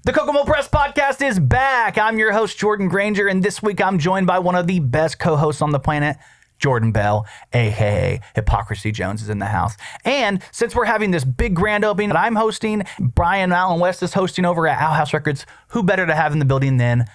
The Kokomo Press Podcast is back. I'm your host, Jordan Grainger, and this week I'm joined by one of the best co-hosts on the planet, Jordan Bell, a.k.a. Hypocrisy Jones, is in the house. And since we're having this big grand opening that I'm hosting, Brian Allen West is hosting over at Outhouse Records, who better to have in the building than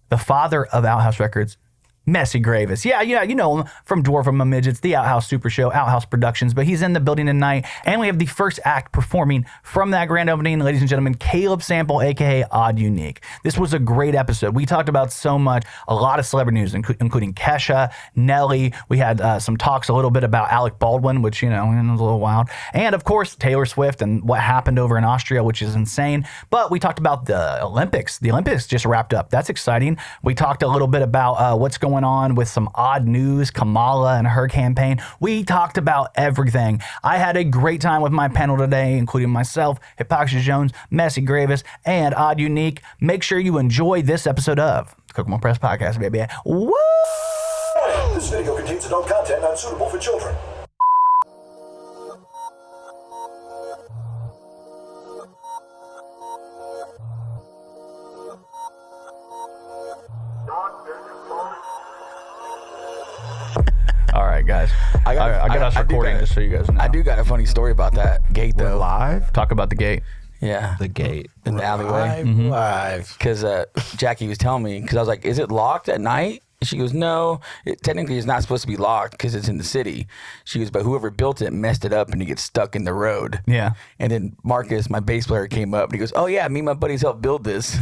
the father of Outhouse Records, Messy Gravis. Yeah, you know him from Dwarf Among Midgets, the Outhouse Supershow, Outhouse Productions, but he's in the building tonight. And we have the first act performing from that grand opening, ladies and gentlemen, Kaleb Sample, aka OddUnique. This was a great episode. We talked about so much, a lot of celebrity news, including Kesha, Nelly. We had some talks a little bit about Alec Baldwin, which, was a little wild. And of course, Taylor Swift and what happened over in Austria, which is insane. But we talked about the Olympics. The Olympics just wrapped up. That's exciting. We talked a little bit about what's going on with some odd news, Kamala and her campaign. We talked about everything. I had a great time with my panel today, including myself, Hypocrisy Jones, Messy Gravis, and OddUnique. Make sure you enjoy this episode of the Kokomo Press Podcast, baby. Woo! This video contains adult content not suitable for children. All right, guys. I got us recording just so you guys know. I do got a funny story about that gate, though. We're live? Talk about the gate. Yeah. The gate. In the alleyway. Live. Because Jackie was telling me, because I was like, is it locked at night? And she goes, no, technically it's not supposed to be locked because it's in the city. She goes, but whoever built it messed it up and it gets stuck in the road. Yeah. And then Marcus, my bass player, came up and he goes, oh yeah, me and my buddies helped build this.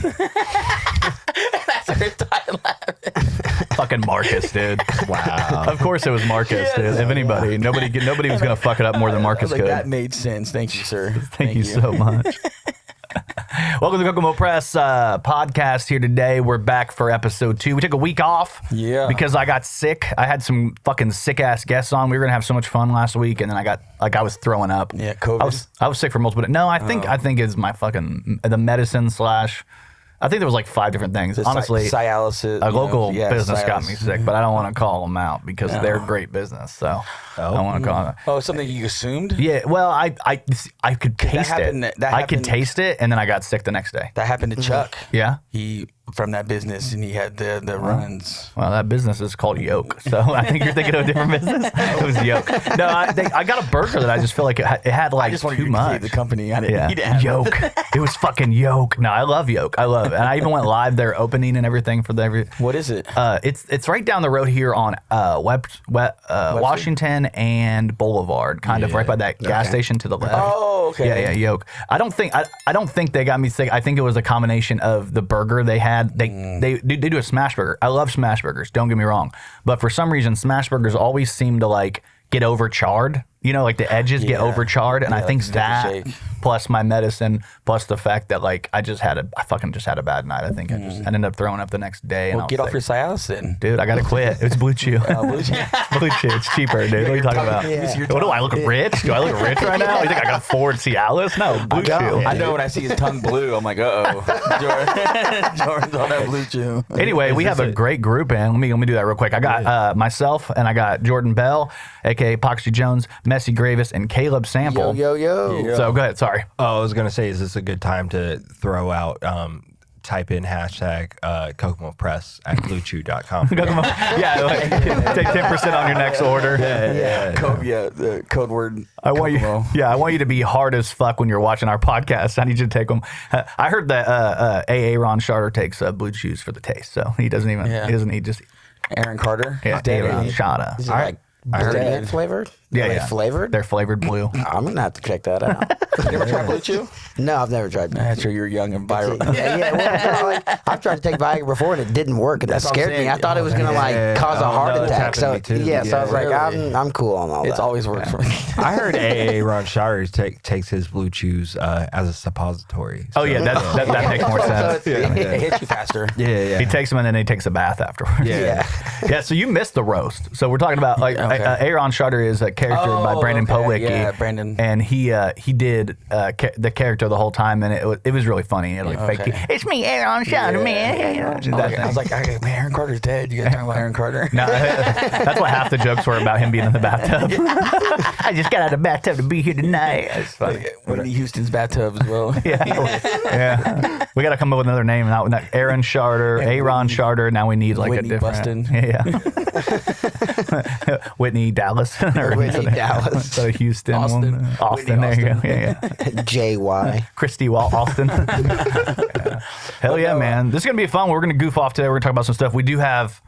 Fucking Marcus, dude. Wow. Of course it was Marcus, dude. If anybody, nobody was gonna fuck it up more than Marcus could. That made sense. Thank you, sir. Thank you so much. Welcome to the Kokomo Press podcast here today. We're back for episode 2. We took a week off because I got sick. I had some fucking sick ass guests on. We were gonna have so much fun last week, and then I was throwing up. Yeah, COVID. I was sick for multiple days. No, I think it's my fucking the medicine / I think there was like 5 different things. Honestly, dialysis. A local business got me sick, but I don't want to call them out because they're great business. So I don't want to call them. Oh, something you assumed? Yeah. Well, I could taste it. I could taste it, and then I got sick the next day. That happened to Chuck. Yeah. He from that business, and he had the runs. Well, that business is called Yoke. So I think you're thinking of a different business. It was Yoke. No, I got a burger that I just feel like it had like too much. The company. I didn't eat it. Yoke. It was fucking Yoke. No, I love Yoke. I love it. And I even went live there opening and everything for What is it? It's right down the road here on Washington and Boulevard, kind of right by that gas station to the left. Oh, okay. Yeah, Yoke. I don't think they got me sick. I think it was a combination of the burger they had. They do a smash burger. I love smash burgers. Don't get me wrong, but for some reason, smash burgers always seem to like get overcharred. Like the edges get overcharred, and I think that plus my medicine plus the fact that like I fucking just had a bad night. I think I ended up throwing up the next day. Well, get off your Cialis then, dude. I gotta quit. It's Blue Chew. Blue Chew. Blue Chew. It's cheaper, dude. What are you talking about? What do I look rich? Do I look rich right now? You think I can afford Cialis? No, Blue Chew. I know when I see his tongue blue, I'm like, uh-oh. Jordan's on that Blue Chew. Anyway, we have a great group in. Let me do that real quick. I got myself and I got Jordan Bell, aka Hypocrisy Jones, Messy Gravis, and Kaleb Sample. Yo. So go ahead. Sorry. Oh, I was going to say, is this a good time to throw out, type in hashtag Kokomo Press at bluechew.com. Yeah, take 10% on your next order. The code word. I want you to be hard as fuck when you're watching our podcast. I need you to take them. I heard that AA Ron Charter takes Blue Chews for the taste, so he doesn't even. He doesn't eat just. Aaron Carter. Yeah, Aaron Charter. Is it I heard it flavored? Yeah, Are they flavored? They're flavored blue. I'm gonna have to check that out. You ever tried Blue Chew? No, I've never tried. That's sure you're young and viral. Well, I've tried to take Viagra before and it didn't work, and that scared me. I thought it was gonna cause a heart attack. So so I was like, I'm cool on all that. It's always worked for me. I heard AA Ron Shire takes his Blue Chews as a suppository. So. Oh yeah, that makes more sense. It hits you faster. Yeah. He takes them and then he takes a bath afterwards. Yeah. So you missed the roast. So we're talking about like Aaron Shutter is character by Brandon Policki. Yeah, Brandon. And he did the character the whole time, and it was really funny. It fake. It's me, Aaron Shiner, man. I was like, man, Aaron Carter's dead. You guys talking about Aaron Carter? No, that's what half the jokes were about, him being in the bathtub. I just got out of the bathtub to be here tonight. It's funny. Whitney Houston's bathtub as well. Yeah. We got to come up with another name. Not Aaron Charter, Aaron Charter. Now we need like Whitney a different. Bustin. Yeah. Whitney Dallas. Whitney Dallas. Instead of Houston. Austin. Austin. There you go. Yeah. JY. Christy Walt Austin. Hell yeah, man. This is going to be fun. We're going to goof off today. We're going to talk about some stuff. We do have.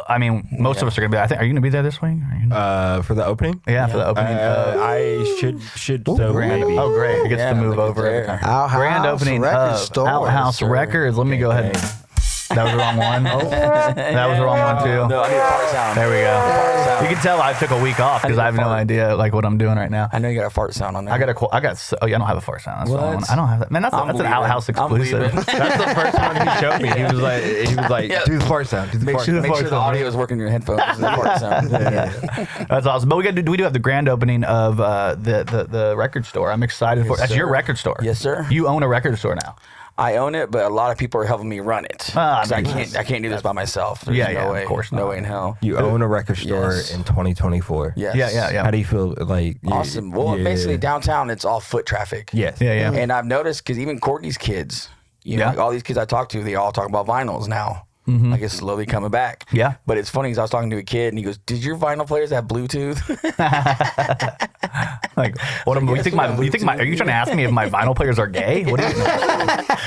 I mean, most of us are going to be. Are you going to be there this week? For the opening? Yeah, for the opening. I should. So maybe. Oh, great. He gets to move over. Outhouse Grand opening Records of store. Outhouse Records. Let me go ahead. That was the wrong one. That was the wrong one too. No, I need a fart sound. There we go. You can tell I took a week off because I have no idea like what I'm doing right now. I know you got a fart sound on there. I don't have a fart sound. That's the one. I don't have that. Man, that's an Outhouse exclusive. That's the first one he showed me. He was like, do the fart sound. Make sure the audio is working in your headphones. The fart sound. That's awesome. But we do have the grand opening of the record store. I'm excited for. That's your record store. Yes, sir. You own a record store now. I own it, but a lot of people are helping me run it. I can't do this by myself. There's no way, of course no not. way in hell. You own a record store in 2024. Yes. Yeah. How do you feel? Like Awesome. Well, basically downtown, it's all foot traffic. Yes. Yeah. And I've noticed because even Courtney's kids, like all these kids I talk to, they all talk about vinyls now. Like it's slowly coming back. Yeah. But it's funny because I was talking to a kid and he goes, "Did your vinyl players have Bluetooth?" Like, what you think? Are you trying to ask me if my vinyl players are gay? What do you know?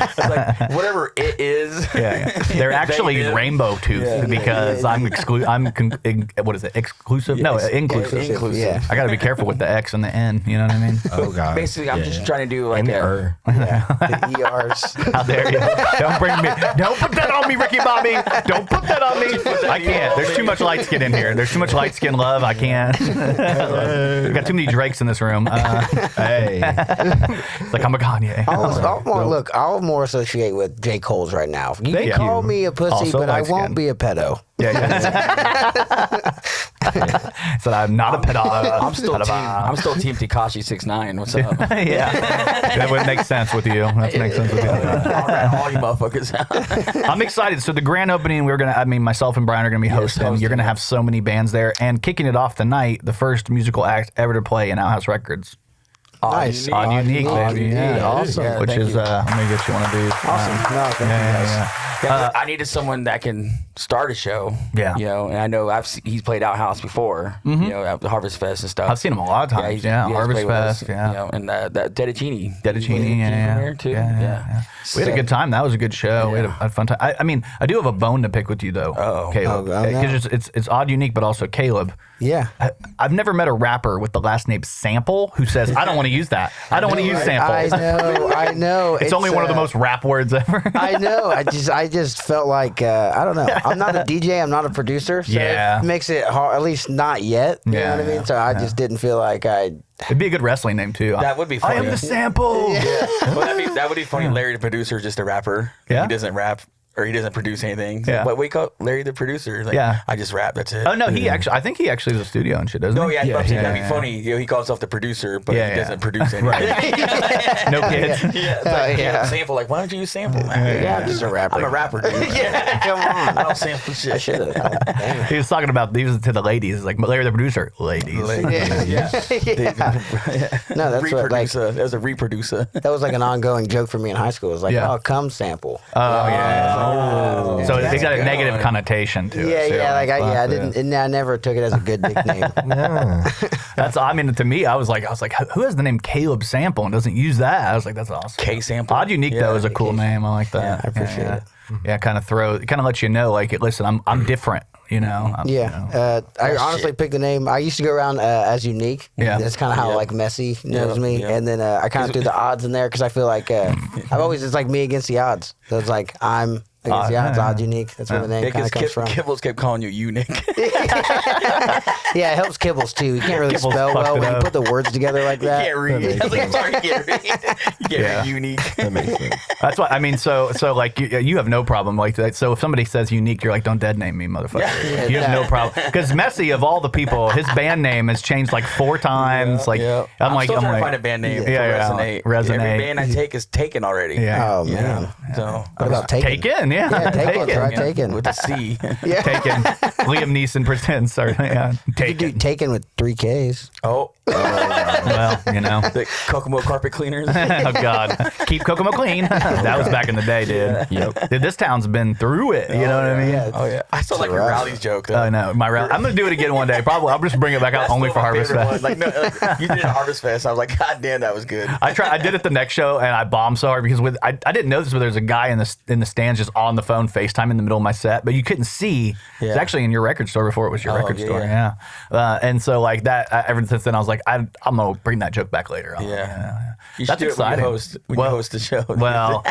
It's like whatever it is. Yeah. They're actually rainbow tooth because I'm what is it? Exclusive? No, inclusive. Inclusive. Yeah. I got to be careful with the X and the N. You know what I mean? Oh god. Basically, I'm just trying to do like And the The ERs. How dare you? Don't put that on me, Ricky Bobby. Don't put that on me. I can't. There's too much light skin in here. There's too much light skin love. I can't. We've got too many Drakes in this room. Hey. It's like I'm a Kanye. I'll more associate with J. Cole's right now. You Thank can call you. me a pussy, Also but I light-skinned. won't be a pedo. Yeah. So I'm not a pedophile. I'm still Team Tekashi 6ix9ine. What's up? Yeah. That would make sense with you. That makes sense with you. All you motherfuckers out. I'm excited. So the grand opening, myself and Brian are gonna be hosting. You're gonna have so many bands there, and kicking it off tonight, the first musical act ever to play in Outhouse Records. Nice. OddUnique, baby. Yeah. Awesome. Yeah, Which thank is, you. let me get you one of these. Awesome. No, thank you guys. Yeah, I needed someone that can start a show. Yeah. You know, and I know he's played Outhouse before. You know, at the Harvest Fest and stuff. I've seen him a lot of times. Yeah, he has Harvest played with us, Fest. Yeah. You know, and that Dedicini. Dedicini, yeah. There too. Yeah. We had a good time. That was a good show. We had a fun time. I mean, I do have a bone to pick with you though, Kaleb, Oh, no. because it's OddUnique, but also Kaleb. Yeah. I've never met a rapper with the last name Sample who says, "I don't want to use that. I don't want to use sample." I know. It's only one of the most rap words ever. I know. I just felt like I don't know. I'm not a DJ. I'm not a producer. So Yeah. it makes it hard. At least not yet. You know what I mean? So I just didn't feel like It'd be a good wrestling name too. That would be funny. I am the Sample. Well, that would be funny. Larry the producer is just a rapper. Yeah. He doesn't rap or he doesn't produce anything. So, Yeah. But we call Larry the producer. Like, Yeah. I just rap. That's it. Oh no, I think he actually has a studio and shit, doesn't he? Oh yeah, that'd be yeah. funny. You know, he calls himself the producer, but Yeah, he yeah. doesn't produce anything. No kids. Yeah, it's like, yeah. Sample. Like, why don't you use Sample? Man? Yeah, I'm just a rapper. I'm a rapper, dude. come on. I don't sample shit. I should have. Damn it. He was talking about these to the ladies. He's like, Larry the producer, ladies. Yeah. No, that's what like Reproducer. As a reproducer. that was like an ongoing joke for me in high school. It was like, Yeah. oh, come sample. Oh yeah. So it's got a negative connotation to it. Yeah, too. yeah, like I Fuck, didn't, and I never took it as a good nickname. That's, I mean, to me, I was like, who has the name Kaleb Sample and doesn't use that? I was like, that's awesome. K Sample. OddUnique though is a cool name. I like that. Yeah, I appreciate it. Yeah, kind of lets you know, like, listen, I'm different. You know. Yeah, I honestly picked the name. I used to go around as Unique. Yeah. That's kind of how like Messy knows me. Yeah. And then I kind of threw the odds in there because I feel like I've always it's like me against the odds. So it's like I'm Yeah, it's OddUnique. That's where the name kind of comes from. Kibbles kept calling you Unique. Yeah, it helps Kibbles too. You can't really Kibbles spell fucked well it when you up. put the words together like that. You can't read. I was like, sorry, you can't read. You can't read Unique. That makes sense. That's why I mean. So like you have no problem like that. So if somebody says unique, you're like, don't dead name me, motherfucker. You have no problem because Messy of all the people, his band name has changed like 4 times. Like I'm still trying to find a band name to resonate. Resonate. Every band I take is taken already. Yeah. Oh man. So What about Taken? Taken, yeah. Yeah, Taken. Taken. Try Taken. with a C. Yeah. Taken. Liam Neeson presents. Or, yeah. You do Taken. Taken with 3 Ks. Oh, Well, you know. the Kokomo carpet cleaners. Oh God, keep Kokomo clean. That was back in the day, dude. Yep. Dude, this town's been through it. You know what I mean? Yeah. Oh yeah, I still like your rough. rallies joke. Though. I know. I'm gonna do it again one day. Probably. I'll just bring it back out That's only still for my Harvest favorite Fest. one. Like, no, like, you did it at Harvest Fest. I was like, God damn, that was good. I did it the next show, and I bombed so hard because I didn't know this, but there's a guy in the stands just on the phone FaceTime in the middle of my set, but you couldn't see. Yeah. It's actually in your record store before it was your record store. Yeah. And so like that. Ever since then, I was like, I'm gonna bring that joke back later on. Yeah. You should That's do it exciting. when you host the show. Well,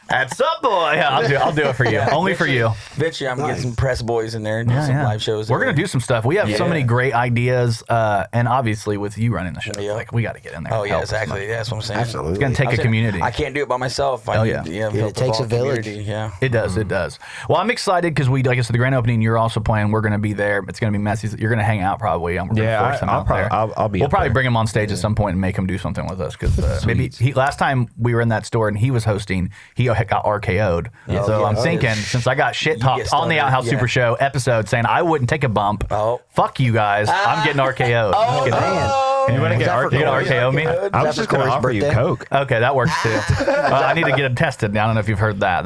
at some point, yeah, I'll do it for you. Only for you. Eventually, I'm gonna get some press boys in there and do some live shows. We're gonna do some stuff. We have so many great ideas, and obviously with you running the show, like we got to get in there. Oh and yeah, help. exactly. That's what I'm saying. Absolutely. It's gonna take a community. I can't do it by myself. Oh, yeah. Help it takes the a village. community, Yeah. It does. It does. Well, I'm excited because like I said, the grand opening. You're also playing. We're gonna be there. It's gonna be messy. You're gonna hang out probably. And we're gonna force him out there. I'll be. We'll up probably there. bring him on stage at some point and make him do something with us because maybe last time we were in that store and he was hosting, he got RKO'd. So I'm thinking since I got shit talked on the Outhouse Super Show episode saying I wouldn't take a bump. Oh. Fuck you guys. I'm getting RKO'd. Man. You want to get that for RKO me? I was just going to Corey's offer you birthday? Coke. Okay, that works too. I need to get it tested. I don't know if you've heard that.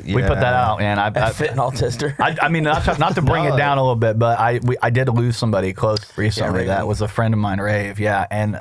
We put that out, and I Fentanyl tester. I mean, not to bring it down a little bit, but I did lose somebody close recently. That was a friend of mine, Rave. Yeah, and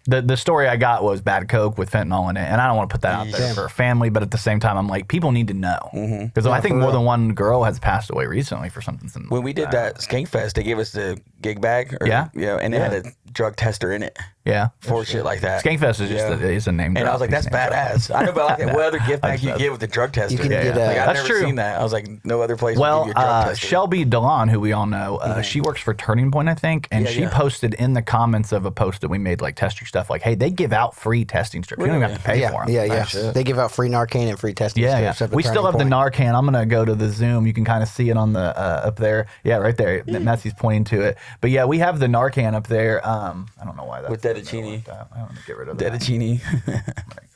the story I got was bad Coke with fentanyl in it, and I don't want to put that out there for a family, but at the same time, I'm like, people need to know because I think more than one girl has passed away recently for something. When we did that Skank Fest, they gave us the gig bag. Yeah? and it had a drug tester in it. Yeah, For shit like that. Skankfest is just it's a name. And I was like, that's badass. I know, but like, what other gift bag you get with the drug tester? You can get like, I've That's never true. seen that. I was like, no other place Well, would give you a drug tester. Shelby DeLon, who we all know, she works for Turning Point, I think, and she posted in the comments of a post that we made, like testing stuff, like, hey, they give out free testing strips. You don't even have to pay for them. Yeah. They give out free Narcan and free testing strips. Up at We still have Turning the Point. Narcan. I'm gonna go to the Zoom. You can kind of see it on the up there. Yeah, right there. Messy's pointing to it. But yeah, we have the Narcan up there. I don't know why that's With Dedicini. I want to get rid of that. Dedicini.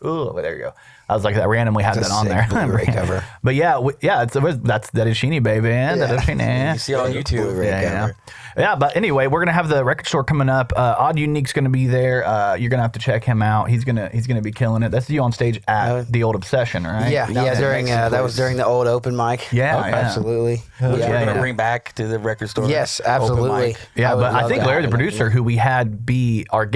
Ooh, there you go. I was like, I randomly had It's that a on sick there. Blu-ray cover. But yeah, that's Dedicini, baby. Dedicini. You see it on YouTube. Blu-ray cover. Yeah, but anyway, we're gonna have the record store coming up. OddUnique's gonna be there. You're gonna have to check him out. He's gonna be killing it. That's you on stage at the Old Obsession, right? Yeah, during that was during the old open mic. Yeah, Oh, yeah. absolutely. Which Yeah, we're going to yeah. bring back to the record store. Yes, Open absolutely. mic. Yeah, would but I love think to Larry, the have him. producer, who we had be our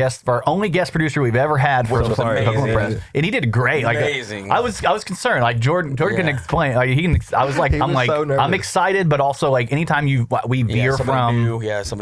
only guest producer we've ever had for Which was the Kokomo amazing. Press, and he did great. Like, Amazing. I was concerned. Like Jordan can explain. Like I was like, He was so nervous. I'm excited, but also like anytime we veer somebody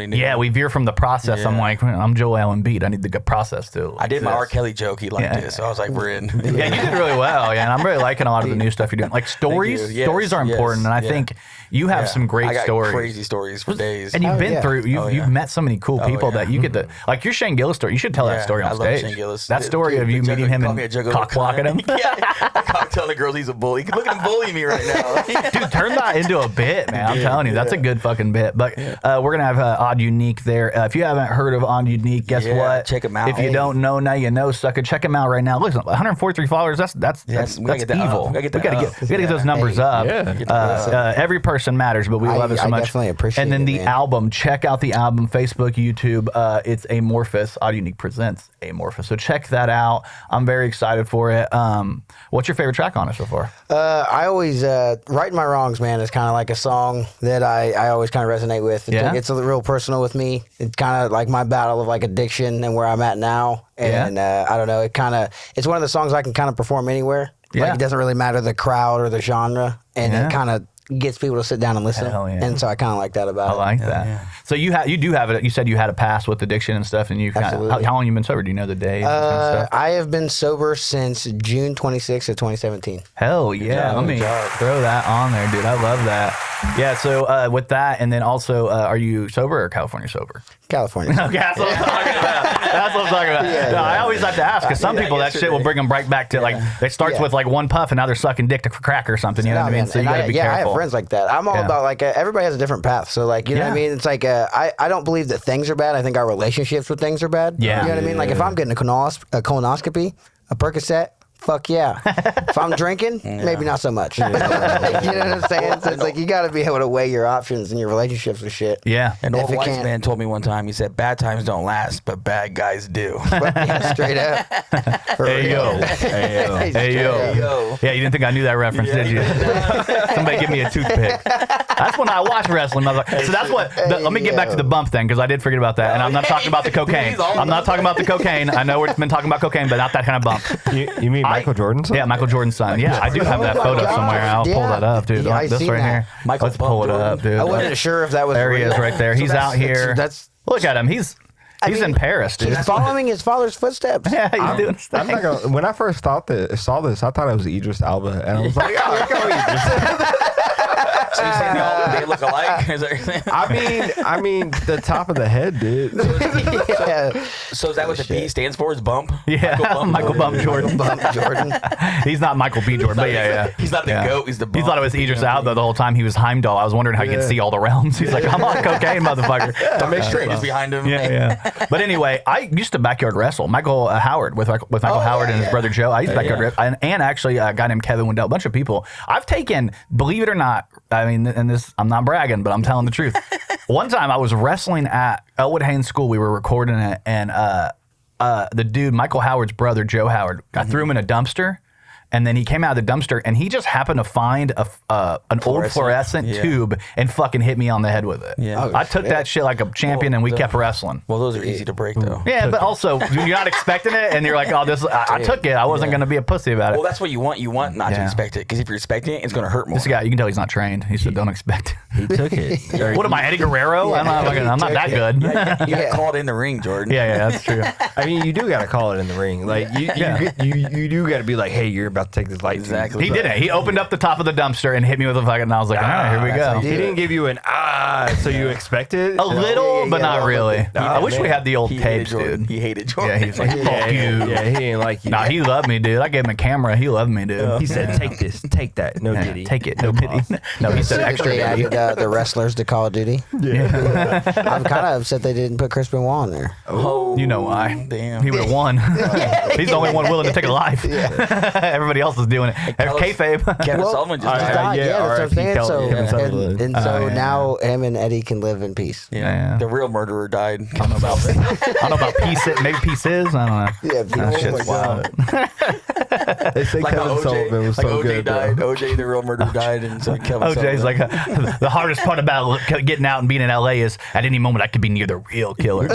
new. we veer from the process. I'm Yeah. like, I'm Joel Allen Beat. I need the good process too. I did my R. Kelly joke. He liked Yeah. it. So I was like, we're in. Yeah, you did really well. Yeah, and I'm really liking a lot of the new stuff you're doing. Like stories, you. Yes, stories are yes, important, and I yeah. think you have some great I got stories. crazy stories for days. And you've been yeah. through, you've met so many cool people yeah. that you get to, like your Shane Gillis story. You should tell that story on I love stage. Shane Gillis. That story of you meeting him and cock-blocking him. Yeah, I cock telling the girls he's a bully. Look at him bullying me right now. Dude, turn that into a bit, man. I'm telling you, that's a good fucking bit. But we're gonna have OddUnique there. If you haven't heard of OddUnique, guess what? check 'em out. If you don't know, now you know, sucker. Check him out right now. Listen, 143 followers. That's we gotta get that evil. up. We gotta get those numbers up. Yeah. Every person matters, but we love it so I much. definitely appreciate And then it, the man. album. Check out the album. Facebook, YouTube. It's Amorphous. OddUnique presents Amorphous. So check that out. I'm very excited for it. What's your favorite track on it so far? I always "Right My Wrongs," man, is kind of like a song that I always kind of resonate with. It's a real personal with me. It's kind of like my battle of like addiction and where I'm at now. And I don't know. It's one of the songs I can kind of perform anywhere. Yeah. Like it doesn't really matter the crowd or the genre, and it kind of gets people to sit down and listen. Hell yeah. And so I kind of like that about I it. like that. So you do have it. You said you had a past with addiction and stuff, and you kind of Absolutely. how long you been sober? Do you know the days? And kind of stuff? I have been sober since June 26th of 2017. Hell yeah! Let me throw that on there, dude. I love that. Yeah. So with that, and then also, are you sober or California sober? California. Okay, that's what I'm talking about. That's what I'm talking about. No, I always have to ask because some people that shit will bring them right back to like it starts with like one puff and now they're sucking dick to crack or something. You know what I mean? Man. So you gotta be I careful. have friends like that. I'm all about like everybody has a different path. So like you know what I mean? It's like I don't believe that things are bad. I think our relationships with things are bad. Yeah. You know what I mean? Like if I'm getting a colonoscopy, a Percocet. Fuck yeah. If I'm drinking, maybe not so much. You know what I'm saying? So it's like you got to be able to weigh your options and your relationships with shit. Yeah. An old If it wise can't- man told me one time, he said, bad times don't last, but bad guys do. But, yeah, straight up. For Hey real. yo. Hey yo. Yeah, you didn't think I knew that reference, did you? Somebody give me a toothpick. That's when I watched wrestling. I was like, so that's what. Let me get back to the bump thing because I did forget about that, and I'm not talking about the cocaine. I'm not talking about the cocaine. I know we've been talking about cocaine, but not that kind of bump. You mean Michael Jordan's son? Yeah, Michael Jordan's son. Yeah, I do have that photo somewhere. I'll pull that up, dude. Yeah, I This seen right that. here. Michael Let's pull it Jordan. up, dude. I wasn't sure if that was There he real. is right there. He's out here. That's Look at him. He's in Paris, dude. he's following his father's footsteps. Yeah, he's doing his I'm thing. not gonna, when I first saw this, I thought it was Idris Elba, and I was like, "Oh, go Idris." So you saying they look alike? Is that what you're saying? I mean, the top of the head, dude. Yeah. So is that what the B stands for? Is bump? Yeah, Michael Bump Jordan. Bump Jordan. He's not Michael B. Jordan, but yeah. He's not the goat, he's the He bump. thought it was Idris Elba the whole time. He was Heimdall. I was wondering how he could see all the realms. He's like, I'm on cocaine, motherfucker. Make sure he's behind him. Yeah. But anyway, I used to backyard wrestle. Michael Howard with Michael Howard and his brother Joe. I used to backyard wrestle, and actually a guy named Kevin Wendell. A bunch of people. I've taken, believe it or not. I mean, and this, I'm not bragging, but I'm telling the truth. One time I was wrestling at Elwood Haynes School. We were recording it, and the dude, Michael Howard's brother, Joe Howard, I threw him in a dumpster. And then he came out of the dumpster, and he just happened to find an old fluorescent tube and fucking hit me on the head with it. Yeah. I took that shit like a champion, and we kept wrestling. Well, those are easy to break, though. Yeah, but also you're not expecting it, and you're like, "Oh, this." I took it. I wasn't gonna be a pussy about it. Well, that's what you want. You want not to expect it, because if you're expecting it, it's going to hurt more. This guy, you can tell he's not trained. He said, "Don't expect He took it. What am I, Eddie Guerrero? I'm not that good. You got called in the ring, Jordan. Yeah, that's true. I mean, you do gotta call it in the ring. Like you do gotta be like, "Hey, you're about to take this light." Exactly. He did it. He opened up the top of the dumpster and hit me with a fucking. And I was like, "All right, here we go." He didn't give you an so you expected A little, but not really. I wish we had the old He tapes, hated Jordan. dude. He hated Yeah, Jordan. he's like, "Fuck you." Yeah, he ain't like you. Nah, he loved me, dude. I gave him a camera. He loved me, dude. He said, "Take this, take that, no Yeah, diddy, take it, no pity. No, he said extra They pity. added the wrestlers to Call of Duty. Yeah. I'm kind of upset they didn't put Chris Benoit on there. Oh, You know why? damn. He would have won. He's the only one willing to take a life. Everybody else is doing it. Kayfabe. Kevin Sullivan just He's died. died, yeah, that's what I'm R.I.P. saying. Kevin So, Sullivan. and so yeah. now him and Eddie can live in peace. Yeah. The real murderer died. I don't know about pieces. Maybe pieces. I don't know. Yeah, That shit's wild. They say Like Kevin how Sullivan was like so OJ good. died. Bro. OJ, the real murderer, died, and so Kevin OJ's Sullivan. like the hardest part about getting out and being in LA is at any moment I could be near the real killer.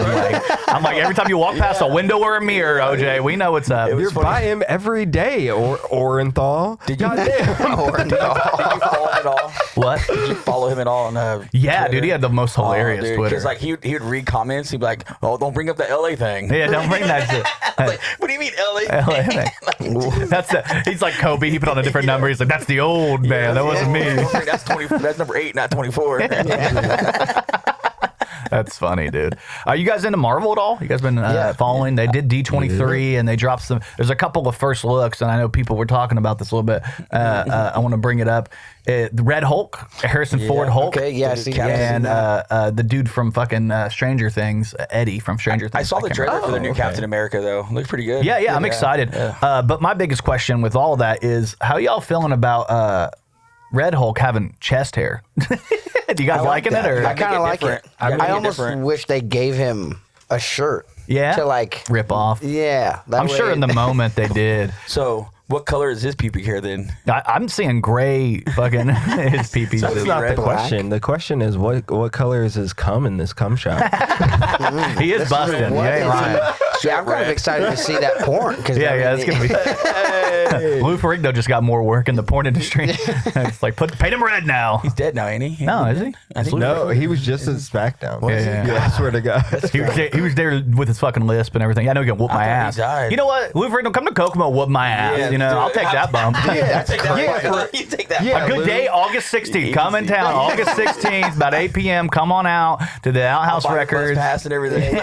I'm like every time you walk past a window or a mirror, OJ, we know what's up. You're by him every day, or Orenthal. Did you, Or no. did you follow him at all? What? Did you follow him at all on Yeah, Twitter? dude, he had the most hilarious Twitter. Because like he would read comments, he'd be like, "Oh, don't bring up the LA thing." Yeah, don't bring that shit. Like, what do you mean LA? LA thing. That's he's like Kobe. He put on a different number. He's like, that's the old man. That wasn't me. That's 20. That's number 8, not 24. That's funny, dude. Are you guys into Marvel at all? You guys been following? They did D23 and they dropped some. There's a couple of first looks, and I know people were talking about this a little bit. I want to bring it up. The Red Hulk, Harrison Ford Hulk. Okay, yeah, I see. And the dude from fucking Stranger Things, Eddie from Stranger Things. I saw the can't trailer remember. for the new Captain America though. Looks pretty good. Yeah, I'm excited. But my biggest question with all that is, how y'all feeling about Red Hulk having chest hair? Do you guys liking it? Or I kind of like it. I almost different. wish they gave him a shirt. Yeah? To like rip off? Yeah. that I'm sure way- in the moment they did. So, what color is his pubic hair then? I'm seeing gray fucking his pee-pee. That's not the question. The question is, what color is his cum in this cum shot? He is busting. What You ain't is lying. Yeah, I'm kind of excited to see that porn. Yeah, it's gonna be. Lou Ferrigno just got more work in the porn industry. It's like paint him red now. He's dead now, ain't he? No, is he? I think No, he was just at SmackDown. Yeah. I swear to God. He was there with his fucking lisp and everything. I know he can whoop my thought he ass. died. You know what? Lou Ferrigno, come to Kokomo, whoop my ass. Yeah, You know, do I'll it. take that bump. That's You take that. Yeah, A good Lou. day, August 16th. Come in town, August 16th, about 8 p.m. Come on out to the Outhouse Records. Pass and everything.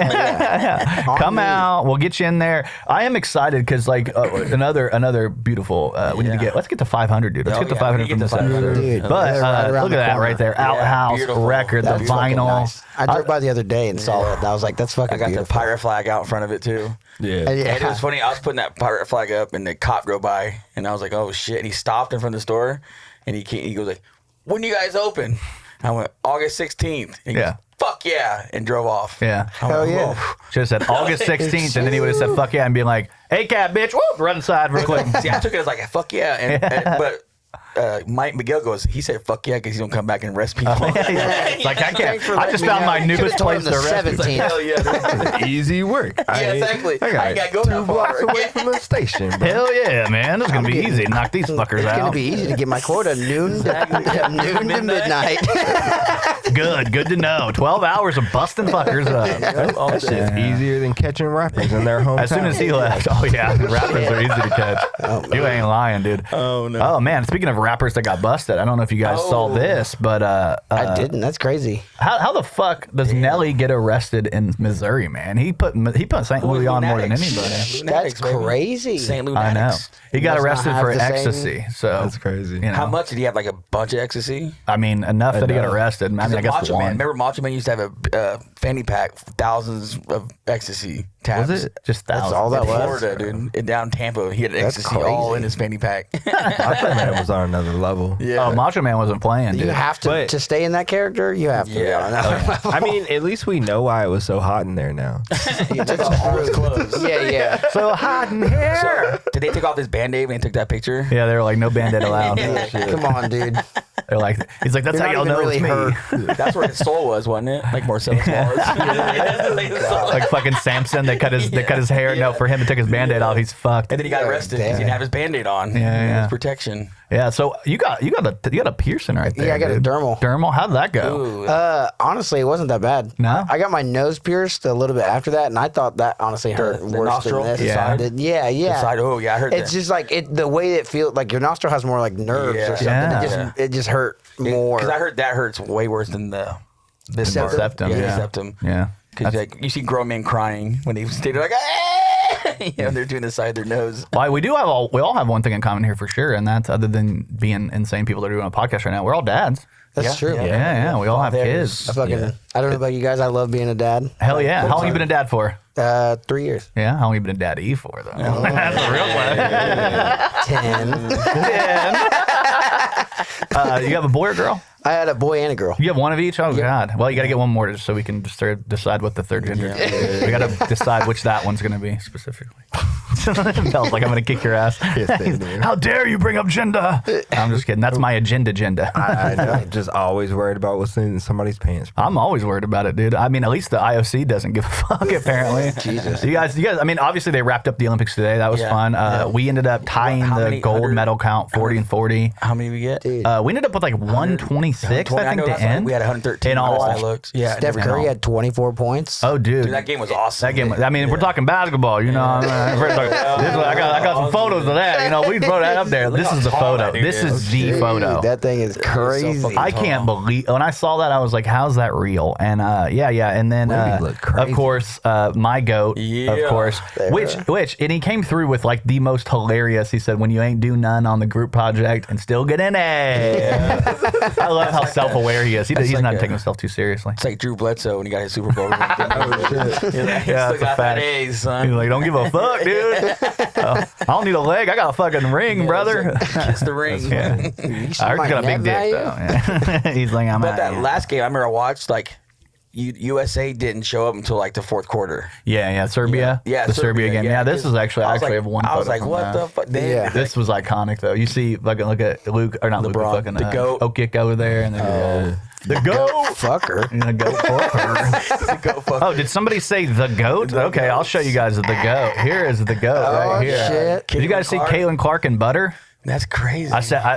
Come out. We'll get you in there. I am excited because like another beautiful. We need to let's get to 500, dude. Let's get to 500 from the side. Dude, But they're right around look the at that corner. right there. Outhouse beautiful. record, the That's fucking vinyl. nice. I drove by the other day and saw it, and I was like, "That's fucking I got beautiful." the pirate flag out in front of it too. Yeah. Yeah. And it was funny. I was putting that pirate flag up, and the cop go by, and I was like, "Oh shit!" And he stopped in front of the store, and he goes like, "When you guys open?" I went August 16th. And he goes, "Fuck yeah!" and drove off. Yeah. I went, Hell yeah. "Whoa." Should have said August 16th, and then he would have said "fuck yeah" and be like, "Hey, cat, bitch, woo!" Run inside real quick. See, I took it as like, "Fuck yeah!" but Mike Miguel goes, he said, "Fuck yeah," because he's gonna come back and arrest people. Like I can't. I just found my newest place to arrest. the 17th. Hell yeah, dude. Easy work. Yeah, exactly. I got I gotta go 2 that blocks far. away from the station, bro. Hell yeah, man! It's gonna be easy to knock these fuckers It's out. gonna be easy to get my quota noon to midnight. Good to know. 12 hours of busting fuckers up. That shit's easier than catching rappers in their hometown. As soon as he left, oh yeah, rappers are easy to catch. You ain't lying, dude. Oh, no. Oh man, speaking of rappers that got busted, I don't know if you guys saw this, but I didn't. That's crazy. how the fuck does Nelly get arrested in Missouri, man? He put St. Louis on more than anybody. That's crazy. St. I know. Lunatics. He got Must not arrested have for the same- ecstasy. So That's crazy. You know, How much did he have? Like a bunch of ecstasy? I mean, enough that he got arrested. I mean, I guess Macho one. Man. Remember Macho Man used to have a fanny pack, thousands of ecstasy tabs. Was it just That's thousands? all that In was. Florida, dude. And down Tampa, he had That's ecstasy all crazy. in his fanny pack. Macho Man was on another level. Yeah. Oh, Macho Man wasn't playing, dude. You have to But- stay in that character. You have to. Yeah. Be on that. I mean, at least we know why it was so hot in there now. all his clothes. Yeah. So hot in here. Did they take off his band-aid when they took that picture? Yeah, they were like, no Band-Aid allowed. Come on, dude. They're like, he's like, that's You're how not y'all even know really it's me. hurt. That's where his soul was, wasn't it? Like Marcellus Wallace. Like fucking Samson, they cut his hair. No, for him to take his Band-Aid off, he's fucked. And then he got Yeah, arrested because he didn't have his Band-Aid on. Yeah. His protection. Yeah, so you got a piercing right there. Yeah, I got a dude. dermal. Dermal? How'd that go? Ooh. Honestly, it wasn't that bad. No? I got my nose pierced a little bit after that, and I thought that honestly hurt The worse nostril? than this. Yeah. Yeah. The side, oh, yeah, I heard It's that. just like the way it feels. Like your nostril has more like nerves Yeah. or something. Yeah. It just hurt more. Because I heard that hurts way worse than this Septum? part. Septum, Yeah, yeah. septum. Yeah. Because like, you see grown men crying when they stay there like, ah! You know, they're doing the side of their nose. Well, we all have one thing in common here for sure, and that's other than being insane people that are doing a podcast right now, we're all dads. That's true. Yeah, we all have there kids. I don't know about you guys. I love being a dad. Hell yeah. How long you been a dad for? 3 years. Yeah, how long you been a daddy for though? That's a real question. 10. You have a boy or girl? I had a boy and a girl. You have one of each? Oh, God. Well, you got to get one more just so we can just decide what the third gender is. We got to decide which that one's going to be specifically. Bell's like, I'm going to kick your ass. How dare you bring up gender? I'm just kidding. That's my agenda. I know. Just always worried about what's in somebody's pants. I'm always worried about it, dude. I mean, at least the IOC doesn't give a fuck, apparently. Jesus. You guys, I mean, obviously they wrapped up the Olympics today. That was Yeah. fun. We ended up tying How the many? gold 100? medal count, 40 and 40. How many we get? Dude. We ended up with like 126, I think, to end. We had 113. In all. I looked. Yeah. Steph never Curry know. had 24 points. Oh, dude. Dude, that game was awesome. That game. I mean, if we're talking basketball, you know. I got some photos of that. You know, we throw that up there. This is the tall photo. that dude This is. is the photo. That thing is crazy. fucking I can't believe when I saw that. I was like, "How's that real?" And yeah. And then Wendy looked crazy. of course, my goat, of Yeah. course, which, and he came through with like the most hilarious. He said, "When you ain't do none on the group project and still get an A." I love how self-aware he is. He's like not a- taking himself too seriously. It's like Drew Bledsoe when he got his Super Bowl ring. Yeah, Still that's a got that fact. A's, son. He's like, "Don't give a fuck, dude. I don't need a leg. I got a fucking ring, brother." Kiss the ring. You see I heard my he's got a big net dick value? though. Yeah. He's like, "I'm But out that here." last game, I remember I watched, like, USA didn't show up until like the fourth quarter. Yeah, Serbia. Yeah, the Serbia game. Yeah, this is actually I actually have one. I was photo like, from what that. the fuck? Yeah. This was iconic though. You see, fucking look at Luke or not Luke, LeBron, fucking the GOAT. Okic over there, and then the GOAT. Fucker. And the GOAT fucker. Go fuck. Oh, did somebody say the GOAT? Okay, I'll show you guys the GOAT. Here is the GOAT right here. Shit. Did you guys see Caitlin Clark and Butter? That's crazy.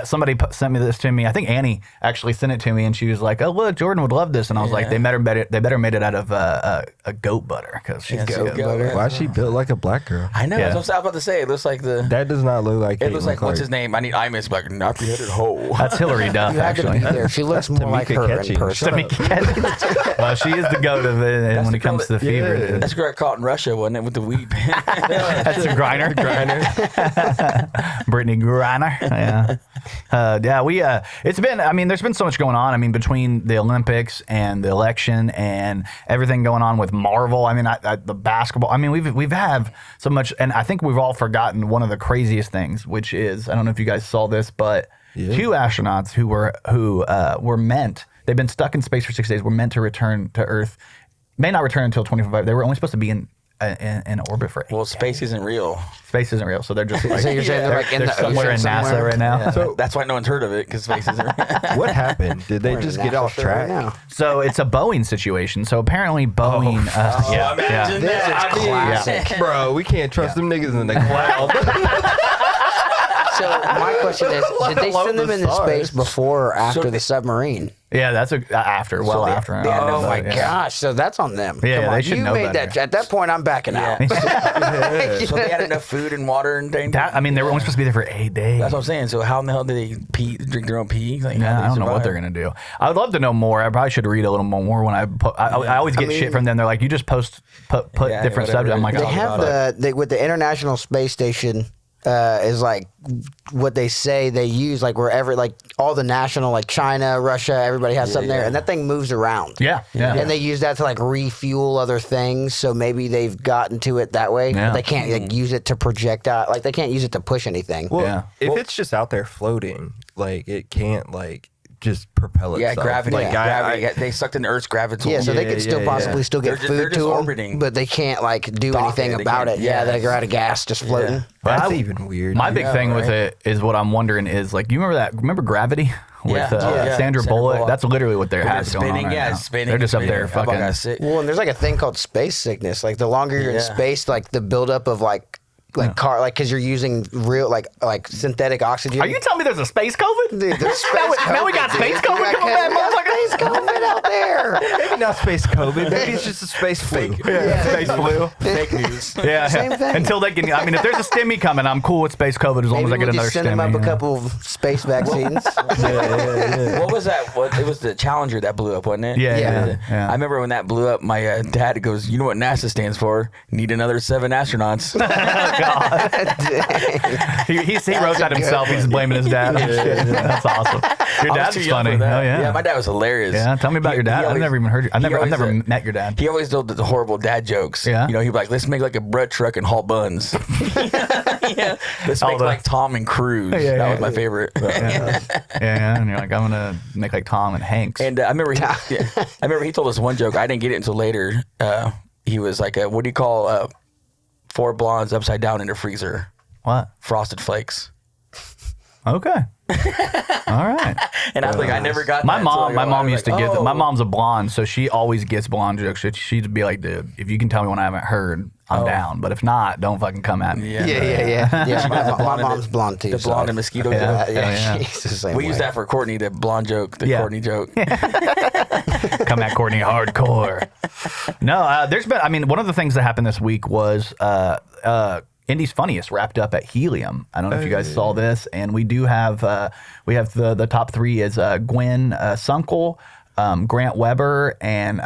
Somebody sent me this to me. I think Annie actually sent it to me, and she was like, "Oh, look, Jordan would love this." And I was like, "They better made it out of a goat butter because she's goat goat butter. Why is she built like a black girl? I know. Yeah. That's what I was about to say. It looks like the. That does not look like. It looks Caitlin like Clark. what's his name? I need Imus like nappy-headed hoe. That's Hillary Duff You had to be actually." there. She looks more like Tamika her Catchy. in person. Well, she is the goat of it, and when it comes to the fever, That's where I caught in Russia, wasn't it, with the weed pen? that's a Griner. Brittany Griner. Yeah. It's been. I mean, there's been so much going on. I mean, between the Olympics and the election and everything going on with Marvel. I mean, the basketball. I mean, we've had so much, and I think we've all forgotten one of the craziest things, which is I don't know if you guys saw this, but 2 astronauts who were meant. They've been stuck in space for 6 days. Were meant to return to Earth. May not return until 2025. They were only supposed to be in orbit for 8 Well, space isn't real. Space isn't real, so they're just like, So you're saying they're like in they're the somewhere ocean in NASA somewhere? right now. So that's why no one's heard of it because space isn't real. What happened? Did they We're in just a get natural off show right track? now. So it's a Boeing situation. So apparently Boeing, imagine This is that. classic. Bro, we can't trust them niggas in the cloud. So my question is, did they Love send them the into stars. space before or after So the submarine? Yeah, that's after, well they- after. they had Oh no my Yeah. gosh! So that's on them. Yeah, Come they on. should You know made better. that. At that point, I'm backing out. So they had enough food and water and things. I mean, they were only supposed to be there for 8 days. That's what I'm saying. So how in the hell did they drink their own pee? Like, Yeah, how I did don't they know what survive? they're gonna do. I would love to know more. I probably should read a little more when I always get shit from them. They're like, you just put Yeah, different whatever. subjects. I'm like, They oh, have God. with the International Space Station is like what they say they use like wherever like all the national like China, Russia, everybody has something there, and that thing moves around. Yeah. And they use that to like refuel other things, so maybe they've gotten to it that way. Yeah. They can't like use it to project out, like they can't use it to push anything. Well, Yeah. if it's just out there floating, like it can't like just propel Yeah, itself. gravity. Like, gravity. I- They sucked in Earth's gravity. Yeah, so they Yeah, could still yeah, possibly yeah. still get They're food just to them, orbiting. but they can't like do Dock anything it. They about can't- it. Yeah, yeah. they're out of gas just floating. that's I- even weird. My big thing with right? it is what I'm wondering is like, you remember Gravity with Yeah. Sandra Sandra Bullock? Bullock. That's literally what they're They're having going on spinning. right Yeah, now. spinning. They're just up there spinning. That fucking. got sick. Well, and there's like a thing called space sickness. Like the longer you're in Yeah. space, like the buildup of like because you're using real like synthetic oxygen. Are you telling me there's a space COVID? Dude, there's space now we got COVID, space dude. COVID We coming back, got motherfucker. space COVID out there. Maybe not space COVID. Maybe it's just a space flu. Yeah, space flu. Fake news. Yeah, Same thing. Until they can. I mean, if there's a stimmy coming, I'm cool with space COVID as long Maybe as I get we'll another just send them up stimmy. a couple of space vaccines. What was that? It was the Challenger that blew up, wasn't it? Yeah. I remember when that blew up, my dad goes, "You know what NASA stands for? Need another 7 astronauts." He wrote that himself. He's blaming his dad. That's awesome. Your I was dad's too young funny. for that. Oh yeah. Yeah, my dad was hilarious. Yeah, tell me about your dad. He I've always- never even heard you. I've he never always, met your dad. He always did the horrible dad jokes. Yeah? You know, he'd be like, "Let's make like a bread truck and haul buns." Yeah. Let's All make the- like Tom and Cruise. That was my favorite. Yeah, and you're like, I'm gonna make like Tom and Hanks. And I remember he told us one joke. I didn't get it until later. He was like, "What do you call 4 blondes upside down in a freezer? What? Frosted Flakes." Okay. All right. And I was like, I never got My that mom, until, my mom I was used to like, get. oh. My mom's a blonde, so she always gets blonde jokes. She'd be like, "Dude, if you can tell me when I haven't heard, I'm down. But if not, don't fucking come at me." Yeah. Yeah. My blonde and mom's blonde too. The so- blonde and mosquito Yeah. joke. Yeah. She's the same We way. used that for Courtney, the blonde joke, the Yeah. Courtney joke. Come at Courtney hardcore. No, there's been. I mean, one of the things that happened this week was Indy's Funniest wrapped up at Helium. I don't know if you guys saw this, and we do have the top 3 is Gwen Sunkel, Grant Weber, and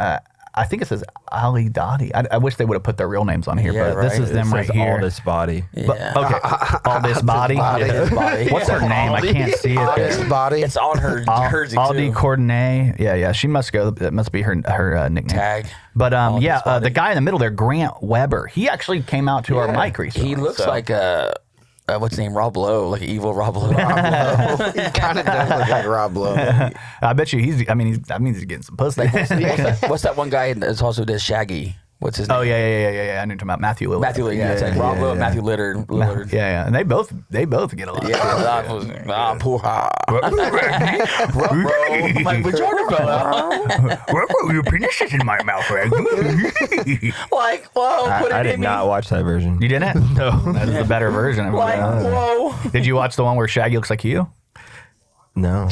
I think it says Ali Dottie. I wish they would have put their real names on here, Yeah, but this right. is them It right says here. all this body. But, okay, all this body. body. This body. What's her name? I can't see it. This There. body. It's on her jersey Aldi too. Coordinate. Yeah. She must go. That must be her nickname. Tag. But this body. the guy in the middle there, Grant Weber. He actually came out to our mic recently. He looks so- like what's his name? Rob Lowe, like an evil Rob Lowe. He kind of does look like Rob Lowe. I bet you that means he's getting some pussy. What's that one guy that also does Shaggy? What's his name? Oh yeah. I knew you're talking about Matthew Lillard. Matthew Lillard. Yeah, Rob Lowe, Matthew Lillard. Yeah, and they both get a lot. Yeah, poor. Like, but Jordan fell out. Your penis is in my mouth, right? Like, whoa, put it I in did me. not watch that version. You didn't? No, that is the better version of it. Like, whoa. Did you watch the one where Shaggy looks like you? No.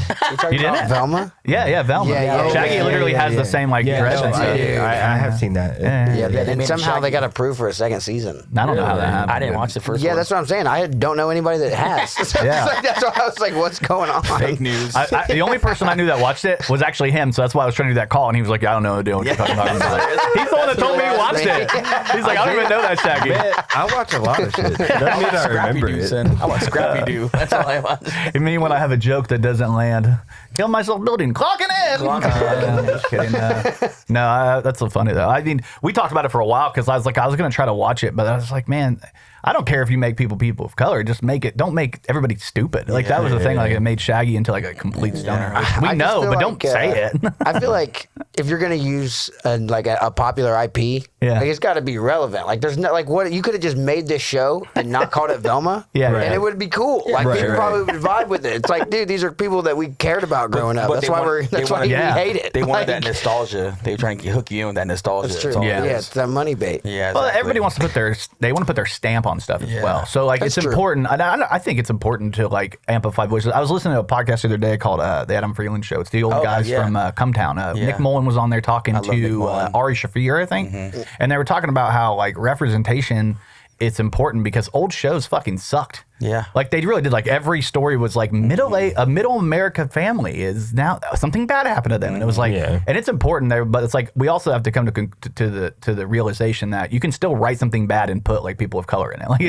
You didn't? Velma? Yeah, Velma. Yeah, Shaggy literally has the same like dreads. No, and stuff. I have seen that. Yeah, they and made somehow him they Shaggy. got approved for a second season. I don't know how that happened. I didn't watch the first one. Yeah, that's what I'm saying. I don't know anybody that has. Yeah. That's why I was like, what's going on? fake news. The only person I knew that watched it was actually him, so that's why I was trying to do that call, and he was like, I don't know what you're talking about. He's the one that told me he watched it. He's like, I don't even know that Shaggy. Man, I watch a lot of shit. Doesn't mean I remember Scrappy-Doo, it. son. I want Scrappy Doo. That's all I want. I mean, when I have a joke that doesn't land, kill myself building, clocking in. I'm just kidding. That's so funny though. I mean, we talked about it for a while because I was going to try to watch it, but I was like, man, I don't care if you make people of color. Just make it. Don't make everybody stupid. Like that was the thing. Like it made Shaggy into like a complete stoner. Like, we know, but don't say it. I feel like if you're gonna use a popular IP, like it's got to be relevant. Like there's no like what you could have just made this show and not called it Velma, and it would be cool. Like people probably would vibe with it. It's like, dude, these are people that we cared about growing up. That's why we hate it. They wanted that nostalgia. They were trying to hook you in with that nostalgia. That's true. That's all Yeah, it is. it's that money bait. Yeah. Well, exactly. everybody wants to put their stamp on stuff as well. So like That's it's true. important. I think it's important to like amplify voices. I was listening to a podcast the other day called the Adam Freeland Show. It's the old guys from Cumtown. Nick Mullen was on there talking to Ari Shafir, I think, and they were talking about how like representation. It's important because old shows fucking sucked. Yeah. Like they really did. Like every story was like a middle America family is now something bad happened to them. And it was like, and it's important there, but it's like, we also have to come to the realization that you can still write something bad and put like people of color in it. Like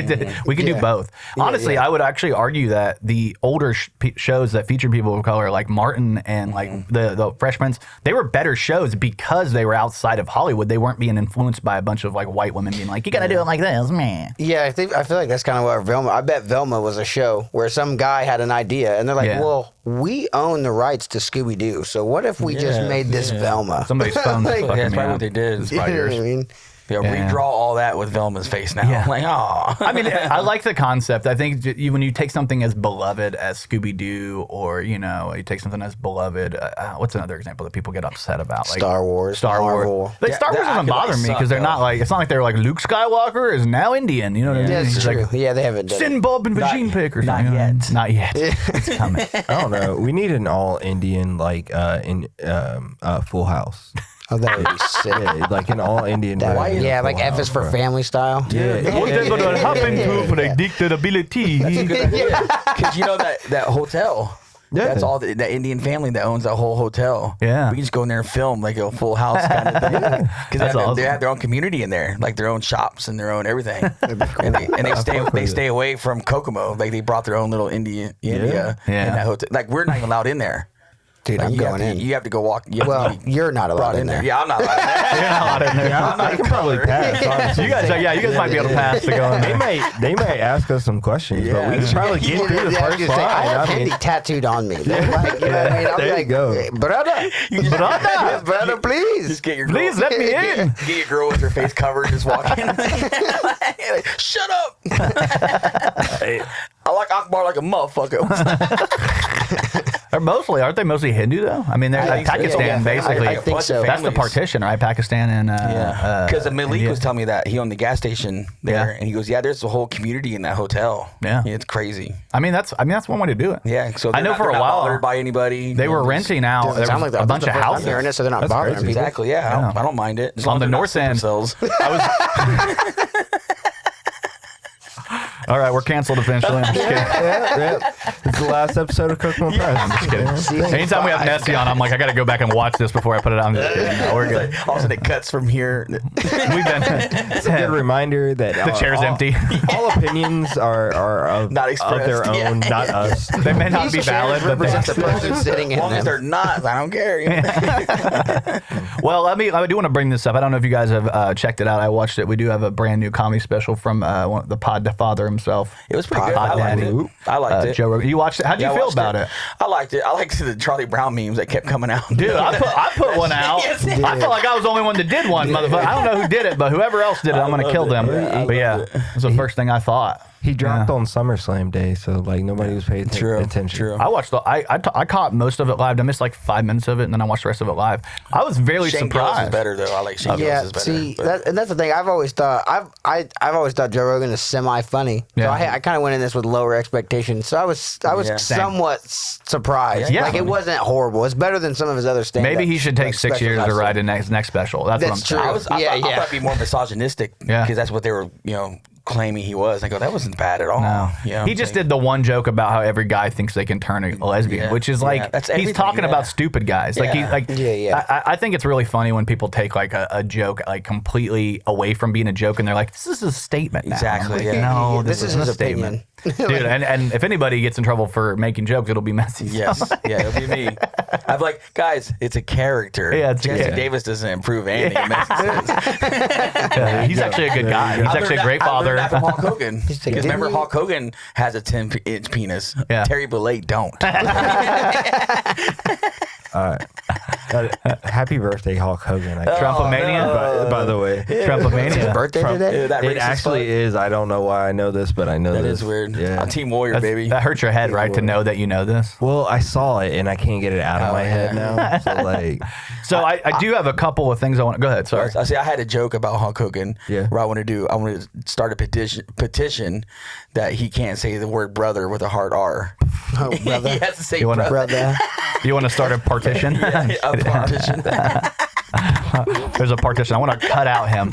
we can do both. Honestly, I would actually argue that the older shows that feature people of color, like Martin and like the Fresh Prince, they were better shows because they were outside of Hollywood. They weren't being influenced by a bunch of like white women being like, you got to do it like this, man. Yeah, I feel like that's kind of what Velma. I bet Velma was a show where some guy had an idea, and they're like, "Well, we own the rights to Scooby Doo, so what if we just made this Velma?" Somebody's phone. Like, Yeah, that's probably what they did. It's probably yours. I mean, Redraw all that with Velma's face now. Yeah. Like, oh. I mean, I like the concept. I think when you take something as beloved as Scooby-Doo, or you take something as beloved, what's another example that people get upset about? Like Star Wars, Marvel. Like, Star Wars doesn't bother me because they're not like, it's not like they're like Luke Skywalker is now Indian. You know what I mean? Yeah, that's It's true. like, Yeah, they haven't done Sin Bob and Vagine Pick or something. Not yet. It's coming. I don't know. We need an all Indian Full House. Oh, that would be sick. Yeah, like an all Indian. version of like Full F is House, for bro. family style. What is going to happen to predictability? Because you know that hotel. Yeah. That's all that Indian family that owns that whole hotel. Yeah. We can just go in there and film like a Full House kind of thing. Because they have their own community in there, like their own shops and their own everything. and they stay away from Kokomo. Like they brought their own little India in that hotel. Like we're not even allowed in there. Dude, Like, I'm you going have to, in. You have to go walk. Well, you're not allowed in there. Yeah, I'm not allowed in there. You're not allowed in there. I can probably pass. Honestly. You guys might be able to pass to go in there. They may ask us some questions, but we can probably get through the Yeah, I was first gonna say, I have line. Hindi tattooed on me. They're like, you know what I mean? I'm There you like, go. "Hey, brother, brother, please. Just get your Please let me in. Get your girl with her face covered, just walking. Like, shut up! I like Akbar like a motherfucker. Aren't they mostly Hindu though? I mean, they're like Pakistan basically. I think so. That's the partition, right? Pakistan and Because Malik India. was telling me that he owned the gas station there, and he goes, "Yeah, there's a whole community in that hotel. Yeah. It's crazy. I mean, that's one way to do it. Yeah, so I know for a while bothered by anybody. they were renting out. Doesn't There sound was like that. a bunch of I'm houses hearing it, so they're not That's bothering crazy. people. Exactly. Yeah, I don't mind it. As long On the as they're not north end. cells. All right, we're canceled officially. I'm just kidding. It's the last episode of Kokomo Press. I'm just kidding. Anytime we have Messy on, I'm like, I got to go back and watch this before I put it on. No, we're good. All of a sudden it cuts from here. We've been. It's a good reminder that The chair's empty. All opinions are of, Not of their expressed, own, not us. They may not be valid, but represent the person sitting in As long as they're them. not, I don't care. Well, I do want to bring this up. I don't know if you guys have checked it out. I watched it. We do have a brand new comedy special from the pod father himself. It was pretty good. Pod I liked Daddy. it. I liked it. Joe Rogan. You watched it? How'd Yeah, you I feel watched about it? I liked it. I liked the Charlie Brown memes that kept coming out. Dude, I put one out. Yes. I felt like I was the only one that did one, motherfucker. I don't know who did it, but whoever else did it, I'm gonna kill them. But yeah, it was the first thing I thought. He dropped on SummerSlam Day, so like nobody was paying attention. True. I watched I caught most of it live. I missed like 5 minutes of it, and then I watched the rest of it live. I was very Shane Gillis surprised. is better though. I like Shane Yeah, Gillis is better. see, but- and that's the thing. I've always thought Joe Rogan is semi-funny. Yeah. So I kind of went in this with lower expectations. So I was Yeah. somewhat surprised. Yeah. Like it wasn't horrible. It's better than some of his other stand-ups. Maybe he should take like, 6 years specials to I've write seen. his next special. That's what I'm That's saying. true. I thought it'd be more misogynistic Yeah. because that's what they were, claiming he was. I go, that wasn't bad at all. No. Yeah, He just did the one joke about how every guy thinks they can turn a lesbian, Yeah. which is Yeah. like That's he's everything, talking yeah. about stupid guys. Like Yeah. I think it's really funny when people take like a joke like completely away from being a joke and they're like, this is a statement now. Exactly, I'm like, yeah. No, This is isn't his a statement. opinion. Dude, and if anybody gets in trouble for making jokes, it'll be Messy. Yes, yeah, it'll be me. I'm like, guys, it's a character. Yeah, it's a Jesse character. Davis doesn't improve anything. Messy says. Yeah, he's actually a good guy. He's actually a great father. I learned that from Hulk Hogan. like, Because didn't remember, you- Hulk Hogan has a 10-inch penis. Yeah. Terry Bollea don't. Happy birthday, Hulk Hogan. Trumpomania? By the way. Trumpomania. Birthday today? Yeah, that It racist actually fuck. is. I don't know why I know this, but I know That this. is weird. Yeah. I'm Team Warrior, baby. That hurts your head, right? To know that you know this. Well, I saw it and I can't get it out of my head now. So like, So I do have a couple of things I want to go ahead. Sorry. I see. I had a joke about Hulk Hogan. Yeah. Where I want to start a petition that he can't say the word brother with a hard R. Oh, brother. He has to say You wanna- brother. Brother. You want to start a partition? A partition. There's a partition. I want to cut out him.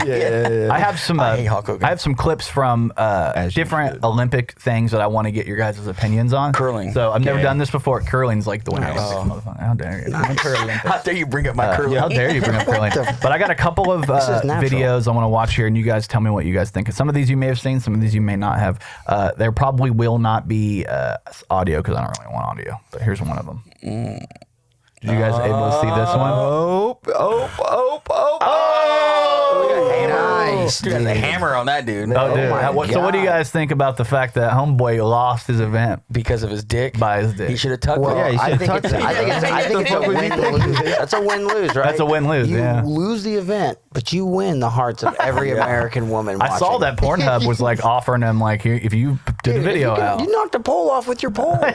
I have some. I hate Hulk Hogan. I have some clips from As you different should. Olympic things that I want to get your guys' opinions on. Curling. So I've never Okay. done this before. Curling's like the Winter Olympics, motherfucker. How dare you? Winter Olympics. How dare you bring up my curly? How dare you bring up curling? But I got a couple of is natural. videos I want to watch here, and you guys tell me what you guys think. Some of these you may have seen, some of these you may not have. There probably will not be audio because I don't really want audio. But here's one of them. Did you guys able to see this one? Nice. Dude, the hammer on that dude. Oh, dude. my So what do you God. guys think about the fact that Homeboy lost his event Because of his dick. by his dick? He should have tucked Well, it. Yeah, you I should've think tucked it's it. I think it's a win-lose. That's a win-lose, right? That's a win-lose, You yeah. lose the event, but you win the hearts of every American woman watching. I saw that Pornhub was like offering him like, here, if you did a Dude, video you can- out. You knocked the pole off with your pole. Like,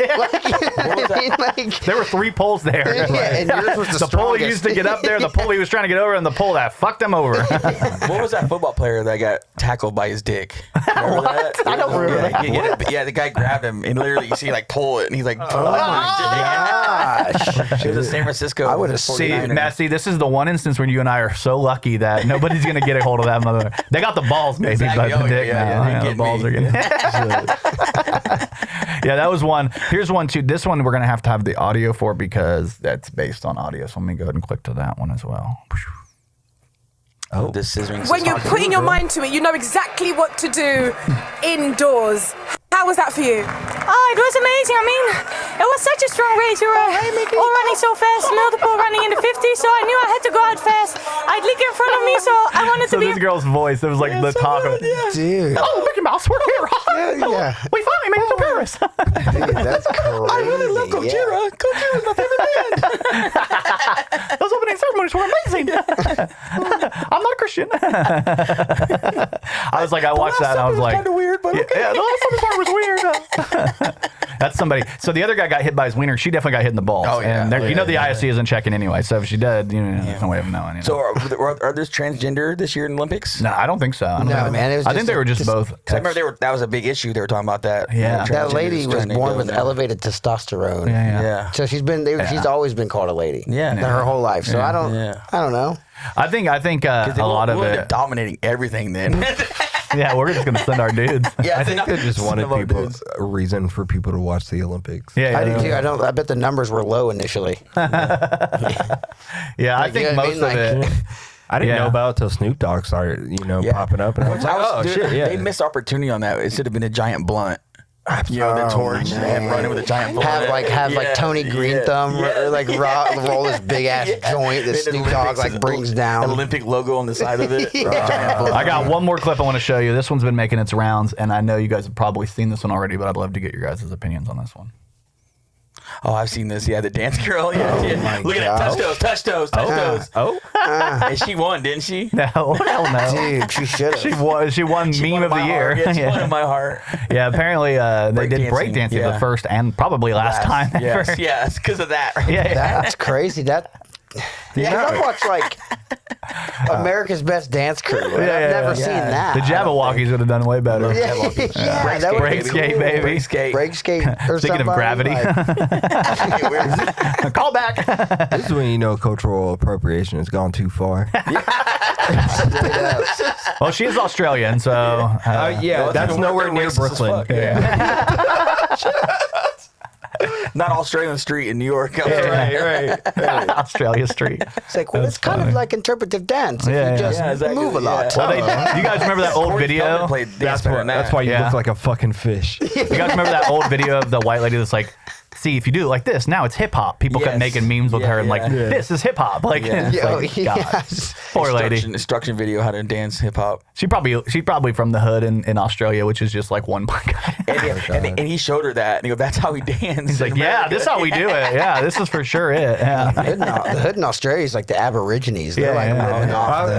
There were 3 poles there. Yeah, and yours was the pole he strongest. used to get up there, the pole he was trying to get over, and the pole that fucked him over. What was that football player that got tackled by his dick? Remember that? I don't remember that. Yeah, the guy grabbed him and literally you see like pull it and he's like, oh my gosh. It was San Francisco. I would've See, 49ers. Massey, this is the one instance when you and I are so lucky that nobody's going to get a hold of that mother. They got the balls, maybe, Exactly. but the Oh, dick, yeah, no. you the get balls me. are getting. Yeah, that was one. Here's one, too. This one we're going to have the audio for because that's based on audio. So let me go ahead and click to that one as well. Oh, this scissoring. When you're putting your mind to it, you know exactly what to do indoors. How was that for you? Oh, it was amazing. I mean, it was such a strong race. We were all running so fast, multiple running in the 50s, so I knew I had to go out fast. I'd leak in front of me, so I wanted So to be... this girl's voice, it was like the talk of Dude. Oh, Mickey Mouse, we're here. Yeah. We finally made it to Paris. Dude, that's crazy. I really love Gojira. Gojira's my favorite band. Those opening ceremonies were amazing. I'm not a Christian. I was like, I watched that and I was like, kind of weird, but okay. yeah, the last part was weird. That's somebody. So the other guy got hit by his wiener. She definitely got hit in the balls. Oh, yeah. And Oh, you know yeah, the ISC isn't checking anyway. So if she did, there's no way of knowing. So are there transgender this year in Olympics? no, I don't think so. I don't No, think- man, it was I think just they a- were just just- both. 'Cause I remember that was a big issue. They were talking about that. Yeah. That transgenders lady was trying to born go with in. elevated testosterone. Yeah. Yeah. So she's always been called a lady. Yeah. Her whole life. So I don't Yeah. know. I think a lot of They it. dominating everything then. Yeah, we're just gonna send our dudes. Yeah, I think they just wanted a reason for people to watch the Olympics. Yeah, I do too. I bet the numbers were low initially. Yeah, I think most of it. I didn't know about it till Snoop Dogg started, popping up, and I was like, oh dude, shit, yeah. They missed opportunity on that. It should have been a giant blunt. The torch and running with a giant blunt. Have like Tony Green Thumb or like roll this big ass joint that Snoop Dogg like brings down. Olympic logo on the side of it. I got one more clip I want to show you. This one's been making its rounds, and I know you guys have probably seen this one already, but I'd love to get your guys' opinions on this one. Oh, I've seen this. Yeah, the dance girl. Yeah, Look at that. Touch toes. And she won, didn't she? No, hell no. Dude, she should have. She won meme of the year. Yeah, she won in my heart. Yeah, apparently they did breakdancing the first and probably last time ever. Yes, because of that. That's crazy. I watched like America's Best Dance Crew. I've never seen that. The Jabberwockies would have done way better. Break skate, baby. Break skate. Or Speaking of gravity. Call back. This is when you know cultural appropriation has gone too far. Well, she is Australian, so that's nowhere near Brooklyn. Not Australian Street in New York. Right. Australia Street. It's like, well, it's kind of like interpretive dance. If you just move a lot. Well, you guys remember that old video? That's why you look like a fucking fish. You guys remember that old video of the white lady that's like, see, if you do it like this, now it's hip hop. People kept making memes with her and like, this is hip hop. Like, poor lady. Instruction video how to dance hip hop. She probably from the hood in Australia, which is just like one black guy. And he showed her that, and he goes, "That's how we dance." He's like, "Yeah, this is how we do it. Yeah, this is for sure it." Yeah. The hood in Australia is like the Aborigines. They're living off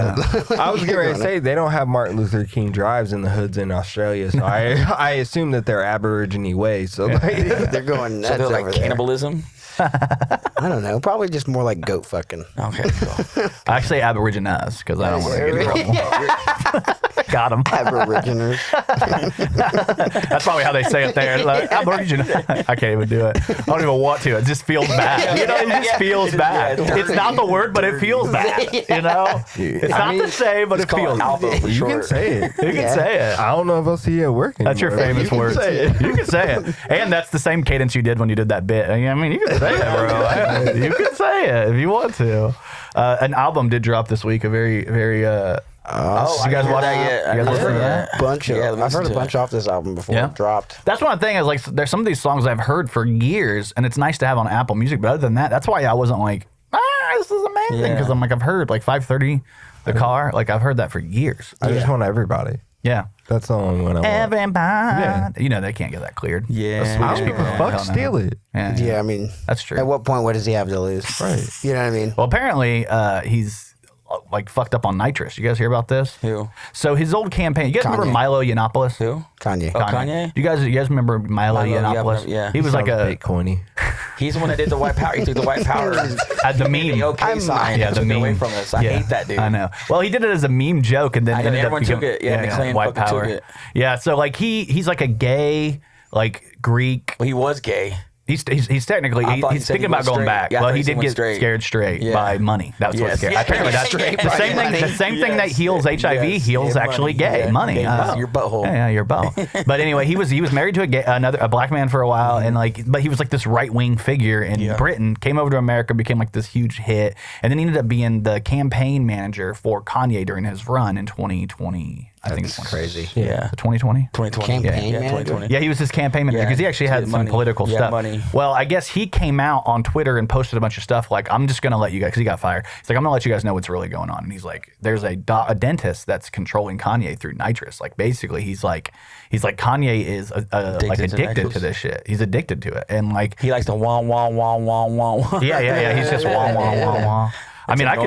I was going to say they don't have Martin Luther King drives in the hoods in Australia, so I assume that they're Aborigine ways. So they're going nuts. So they're like cannibalism. I don't know. Probably just more like goat fucking. Okay, cool. I say Aborigines because I don't want to get in trouble. Got him. Aboriginers. That's probably how they say it there. Like, Aborigine. I can't even do it. I don't even want to. It just feels bad. It just feels bad. It's not the word, but it feels bad. You know? It's not the say, but it feels bad. You can say it. You can say it. I don't know if I'll see it working. That's your famous word. You can say it. And that's the same cadence you did when you did that bit. I mean, you can say it, bro. You can say it if you want to. An album did drop this week. A very, very. You guys watch that yet? You guys listen to that? I've heard a bunch off this album before it dropped. That's one thing. Is like there's some of these songs I've heard for years, and it's nice to have on Apple Music. But other than that, that's why I wasn't like, this is amazing, because I'm like, I've heard like 5:30, The Car. Like I've heard that for years. I just want everybody. Yeah. That's the only one I want. Everybody. Yeah. You know they can't get that cleared. Yeah. Swedish people fuck steal it. Yeah, I mean, that's true. At what point, what does he have to lose? Right. You know what I mean? Well, apparently he's like fucked up on nitrous. You guys hear about this? Who? So his old campaign. You guys remember Milo Yiannopoulos? Who? Kanye. Oh, Kanye? You guys remember Milo Yiannopoulos? Yeah. He was like a Bitcoiny. He's the one that did the white power. He took the white power. The meme. The okay sign. Yeah, the meme. Away from us. I hate that dude. I know. Well, he did it as a meme joke, and then ended everyone up took it. Yeah, McLean white power. Took it. Yeah, so like he's like a gay, like Greek. Well, he was gay. He's technically he's thinking about going back. Yeah, well, he did get scared straight by money. That's what scared. Apparently, that's the same thing. The same thing that heals HIV heals actually gay money. Your butthole. Yeah, your butthole. But anyway, he was married to a black man for a while, and but he was like this right wing figure in Britain. Came over to America, became like this huge hit, and then he ended up being the campaign manager for Kanye during his run in 2020. I think it's crazy. Yeah. 2020? 2020. Campaign yeah, manager? 2020. Yeah, he was his campaign manager because he actually had some political stuff. Money. Well, I guess he came out on Twitter and posted a bunch of stuff like, I'm just going to let you guys, because he got fired. He's like, I'm going to let you guys know what's really going on. And he's like, there's a dentist that's controlling Kanye through nitrous. Like, basically, he's like Kanye is addicted to this shit. He's addicted to it. And like, he likes to wah, wah, wah, wah, wah, wah. Yeah. He's just wah, wah, wah, wah. I mean, I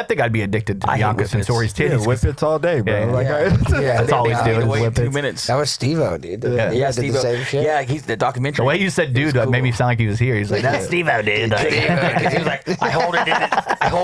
think I'd be addicted to Bianca Sensori's titties. Yeah, whippets all day, bro. That's all he's doing. Wait 2 minutes. That was Steve-O, dude. Yeah, Steve-O. Did the same shit. Yeah, he's the documentary. The way you said dude made me sound like he was here. He's like, that's Steve-O, dude. He was like, I hold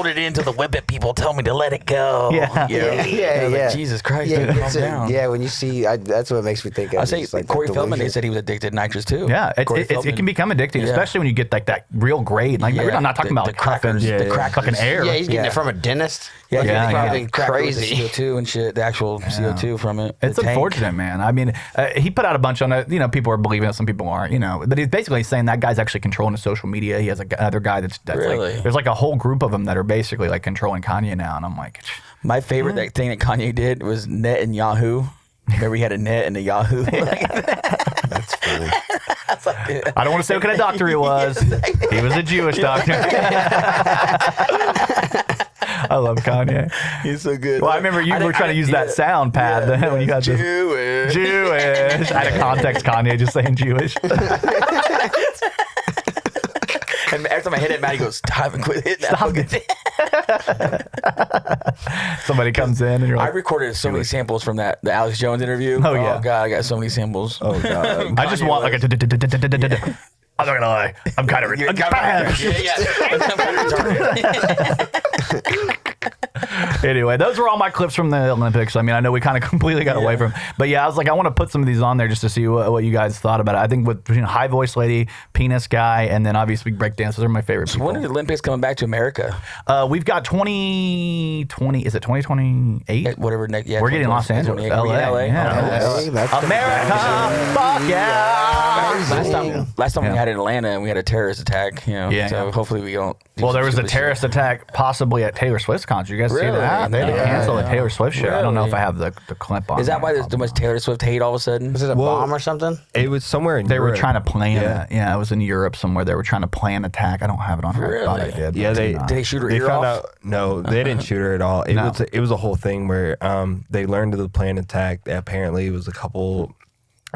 it in until the whippet people tell me to let it go. Yeah. Like, Jesus Christ, dude, calm down. Yeah, when you see, that's what makes me think of. I say like Corey Feldman, they said he was addicted to nitrous too. Yeah, it can become addicting, especially when you get like that real grade. Like, I'm not talking about the crackers, fucking air. Yeah, he's getting it from a dentist. Yeah, Yeah, probably crazy. CO2 and shit. The actual CO2 from it. It's the tank. unfortunate, man. I mean, he put out a bunch on it. You know, people are believing it, some people aren't. You know, but he's basically saying that guy's actually controlling his social media. He has another guy that's Really? like, there's like a whole group of them that are basically like controlling Kanye now, and I'm like, My favorite thing that Kanye did was Net and Yahoo. Remember he had a Net and a Yahoo. That's funny. I don't want to say what kind of doctor he was. He was a Jewish doctor. I love Kanye. He's so good. Well, I remember you were trying to use that sound pad when you had this. Jewish. Out of context, Kanye just saying Jewish. And every time I hit it, Maddie goes, stop and quit hitting that fucking thing. Somebody comes in and you're I like, recorded so many samples from the Alex Jones interview. Oh, yeah. Oh, God, I got so many samples. Oh god. I just want like a. I'm not gonna lie. I'm kind of Yeah, I'm kind of retarded. Anyway, those were all my clips from the Olympics. I mean, I know we kind of completely got away from, but yeah, I was like, I want to put some of these on there just to see what you guys thought about it. I think with between High Voice Lady, Penis Guy, and then obviously Breakdancers are my favorite people. When are the Olympics coming back to America? We've got 2020. Is it 2028? Whatever. Yeah, We're getting Los Angeles, LA. LA. Yeah. Hey, that's America, fuck yeah. Last time we had it in Atlanta and we had a terrorist attack, you know. Yeah, So yeah. hopefully we don't. Well, there was a terrorist attack possibly at Taylor Swift's concert. You guys see Really? that? They had to cancel the Taylor Swift show. I don't know if Really? I have the clip on. Is that there. why there's so much Taylor Swift hate all of a sudden? Was it a Well, bomb or something? It was somewhere in They were Europe. trying to plan Yeah. it. Yeah, it was in Europe somewhere. They were trying to plan an attack. I don't have it on here. I thought I Really? did. Yeah, but they- it's not. Did they shoot her They ear found off? out. No, they didn't shoot her at all. It was a whole thing where they learned of the planned attack. That apparently it was a couple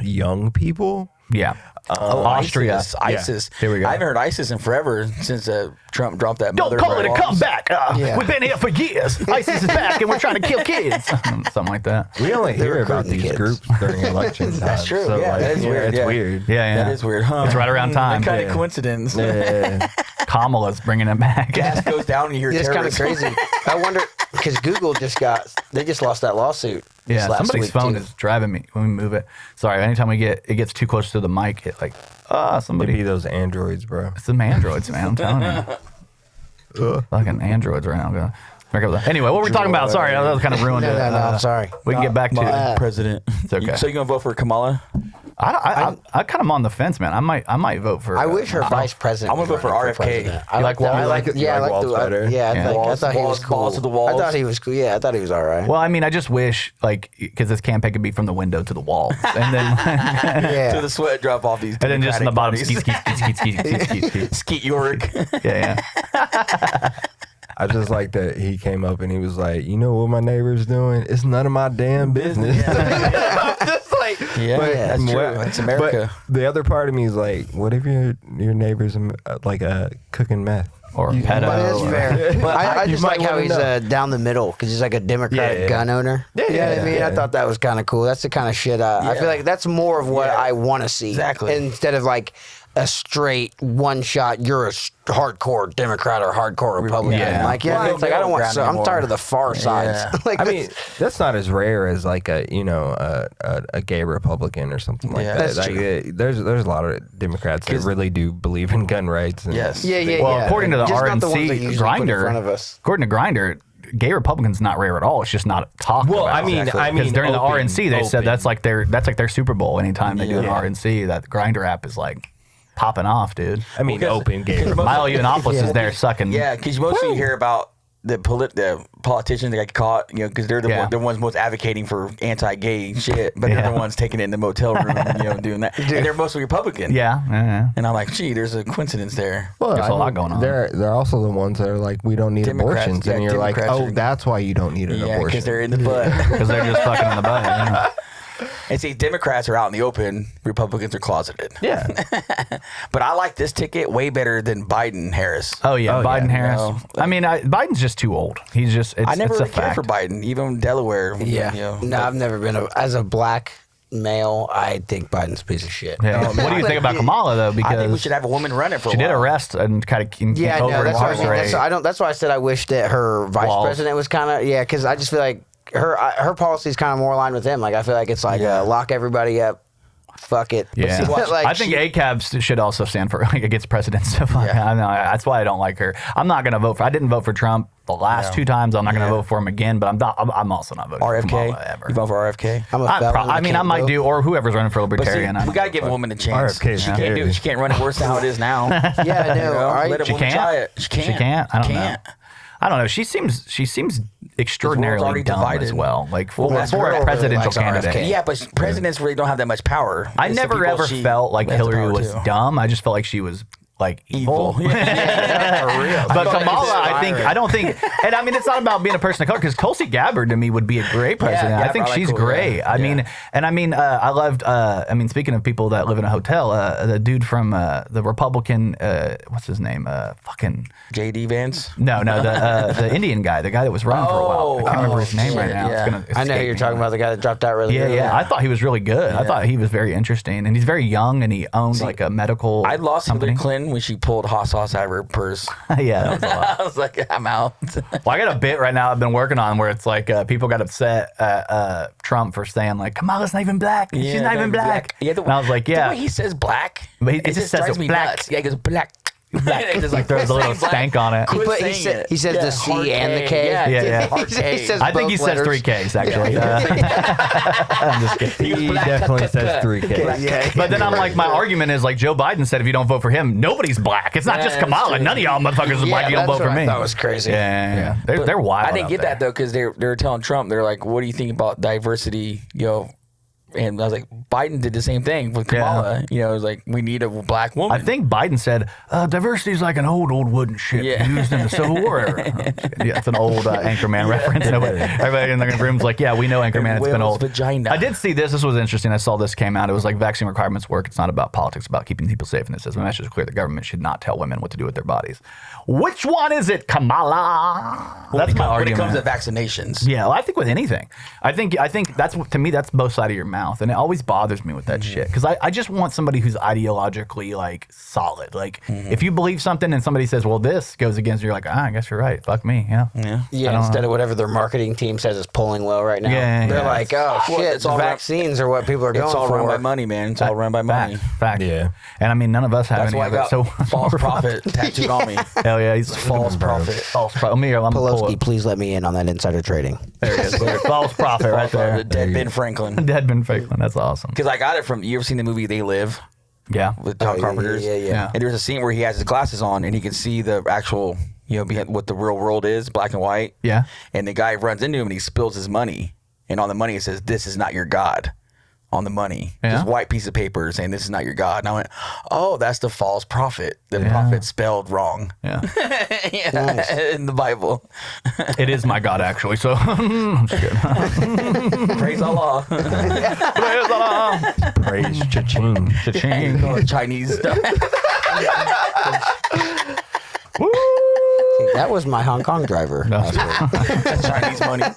young people. Yeah. Austria. ISIS. Here we go. I haven't heard ISIS in forever since Trump dropped that. Don't mother call it a laws. comeback. We've been here for years. ISIS is back and we're trying to kill kids. Something like that. We only hear about recruiting these kids. groups during election time. That's true. So, Yeah, like, that is weird. It's Yeah. weird. Yeah, yeah. That is weird, huh? It's right around time. That kind Yeah. of coincidence. Yeah. Kamala's bringing it back. Gas goes down and you hear It's kind of terrorists. crazy. I wonder because Google just lost that lawsuit. Yeah, last somebody's week, phone too. is driving me when we move it. Sorry, anytime it gets too close to the mic, it like, somebody. Maybe those androids, bro. It's some androids, man. I'm telling you. Fucking androids right now. I'm gonna pick up the- Anyway, what were we talking about? Sorry, that was kind of ruined No, it. no, I'm sorry. We can get back to President. It's okay. So you gonna vote for Kamala? I kind of on the fence, man. I might vote for. I wish her vice president. I'm gonna was vote for running RFK. president. I You like that. Walt? I like You yeah, I like like Walt's better? I thought he was cool. Balls to the walls. I thought he was cool. Yeah, I thought he was all right. Well, I mean, I just wish because this campaign could be from the window to the wall, and then yeah. To the sweat drop off these. and then just in the bottom, Democratic skeet, skeet, skeet, skeet, skeet, skeet, skeet. Skeet York. Yeah, yeah. I just like that he came up and he was like, you know what my neighbor's doing? It's none of my damn business. Just like, Yeah, that's true. what- It's America. But the other part of me is like, what if your neighbor's like cooking meth? Or a pedo. But it's or- fair. I you just might like how wanna he's know. down the middle because he's like a Democratic Yeah. gun owner. Yeah, You know what I yeah, mean? I yeah. thought that was kind of cool. That's the kind of shit I feel like that's more of what Yeah. I want to see. Exactly. Instead of like a straight one shot, you're a hardcore Democrat or hardcore Republican. Yeah. Like, yeah, Well, it's like I don't want. ground So, I'm anymore. tired of the far sides. Yeah. Like, I mean, that's not as rare as like a gay Republican or something like Yeah. that. That's Like, true. there's a lot of Democrats that really do believe in gun rights. And Yes. yeah. Well, according to the Just not the ones that RNC usually put in grinder, front of us. according to Grinder, gay Republicans not rare at all. It's just not talked Well, about. I mean, because during the open, RNC they said open. that's like their Super Bowl. Anytime they do an Yeah. RNC, that Grinder app is like popping off, dude. I mean, Well, 'cause- open gay. Milo Yiannopoulos is there sucking. Yeah, because mostly you hear about the politicians that got caught, you know, because they're the Yeah. they're ones most advocating for anti-gay shit, but they're Yeah. the ones taking it in the motel room, doing that. And they're mostly Republican. Yeah. And I'm like, gee, there's a coincidence there. Well, There's a lot going on. They're also the ones that are like, we don't need Democrats, abortions, yeah, and you're like, Democrats oh, are- that's why you don't need an Yeah, abortion. because they're in the butt. Because they're just fucking in the butt. Yeah. And see, Democrats are out in the open, Republicans are closeted. yeah. But I like this ticket way better than Biden Harris. Oh yeah, Oh, Biden yeah, Harris. no. I mean, Biden's just too old. He's just. It's, I never it's a really cared fact. for Biden, even Delaware. Yeah. No, I've never been as a black male. I think Biden's a piece of shit. Yeah. What do you think about Kamala though? I think we Because should have a woman run it for she a while. did arrest and kind of Yeah, no, that's why I mean, incarcerate. that's why I said I wish that her vice Walls. president was kind of because I just feel like her policy is kind of more aligned with him. Like I feel like it's like lock everybody up fuck it. Yeah, Like, I think ACAB should also stand for against president stuff. I know, that's why I don't like her. I'm not going to vote for. I didn't vote for Trump the last 2 times. I'm not going to vote for him again. But I'm also not voting for Kamala ever. You vote for RFK? I'm a felon. I might do, or whoever's running for libertarian. We got to give a woman a chance. RFK, she can't do it. She can't run it worse than how it is now. Yeah, I know. Right? Let a woman try it. She can't. She can't. I don't know. I don't know. She seems extraordinarily dumb divided. as well. Like for that's a really presidential likes candidate. RFK. Yeah, but presidents really don't have that much power. I It's the never people ever she felt like has the Hillary power was to. dumb. I just felt like she was like evil. For real. But Kamala, I don't think, and I mean, it's not about being a person of color because Tulsi Gabbard to me would be a great president. Yeah, I think I like she's her, great. yeah. I mean, I loved, speaking of people that live in a hotel, the dude from the Republican, what's his name? Fucking J.D. Vance? No, the Indian guy, the guy that was running for a while. I can't remember his name right now. Yeah. It's gonna I know who escape you're me. talking about, the guy that dropped out really early. Yeah. I thought he was really good. I thought he was very interesting, and he's very young, and he owned like a medical. I lost company. Hillary Clinton when she pulled hot sauce out of her purse. Yeah, that was a lot. I was like, I'm out. Well, I got a bit right now I've been working on where it's like people got upset at Trump for saying like Kamala's not even black. She's not even black. Yeah, and I was like, yeah. The way he says black, But it just says drives me black. nuts. Yeah, he goes black. It just like throws a little stank on it. He says the C and the K. Yeah. He says I think he both says letters. 3 Ks actually. I'm just kidding. He definitely says 3K. Yeah. But then I'm like, my argument is like Joe Biden said, if you don't vote for him, nobody's black. It's not Yeah, just that's Kamala. true. None of y'all motherfuckers are black. You don't that's vote for what me. I thought was crazy. Yeah. They're wild. I didn't out get there. that though because they were telling Trump, they're like, "What do you think about diversity?" And I was like, Biden did the same thing with Kamala. It was like, we need a black woman. I think Biden said diversity is like an old wooden ship used in the Civil War era. Yeah, it's an old Anchorman reference. Everybody in the room's like, yeah, we know Anchorman. It's been Whale's old. vagina. I did see this. This was interesting. I saw this came out. It was like vaccine requirements work. It's not about politics. It's about keeping people safe. And it says the message is clear: the government should not tell women what to do with their bodies. Which one is it, Kamala? That's my when it argument. comes to vaccinations. Yeah, well, I think with anything. I think that's to me that's both sides of your mouth, and it always bothers me with that shit because I just want somebody who's ideologically like solid. Like if you believe something and somebody says, "Well, this goes against," you're like, I guess you're right. Fuck me. Yeah. Instead of whatever their marketing team says is pulling well right now. They're like, oh shit, it's all vaccines are what people are going It's all for. run by money, man. It's all run by money. Fact. Yeah. And I mean, none of us have That's any why I of it. got So false prophet tattooed on me. hell yeah, he's False prophet. False prophet. I'm gonna pull Pelosi, it. please let me in on that insider trading. There it is. False prophet right there. Dead Ben Franklin. Dead Ben Franklin. That's awesome. Because I got it from. You ever seen the movie They Live Yeah. with John Carpenter's? Yeah. And there's a scene where he has his glasses on and he can see the actual, behind what the real world is, black and white. Yeah. And the guy runs into him and he spills his money. And on the money it says, "This is not your God." On the money, Yeah. just white piece of paper saying, "This is not your God." And I went, "Oh, that's the false prophet. The prophet spelled wrong." Yeah. In the Bible. It is my God, actually. So I'm just kidding. Praise Allah. Praise Allah. Praise cha-ching. Cha-ching. Chinese stuff. That was my Hong Kong driver.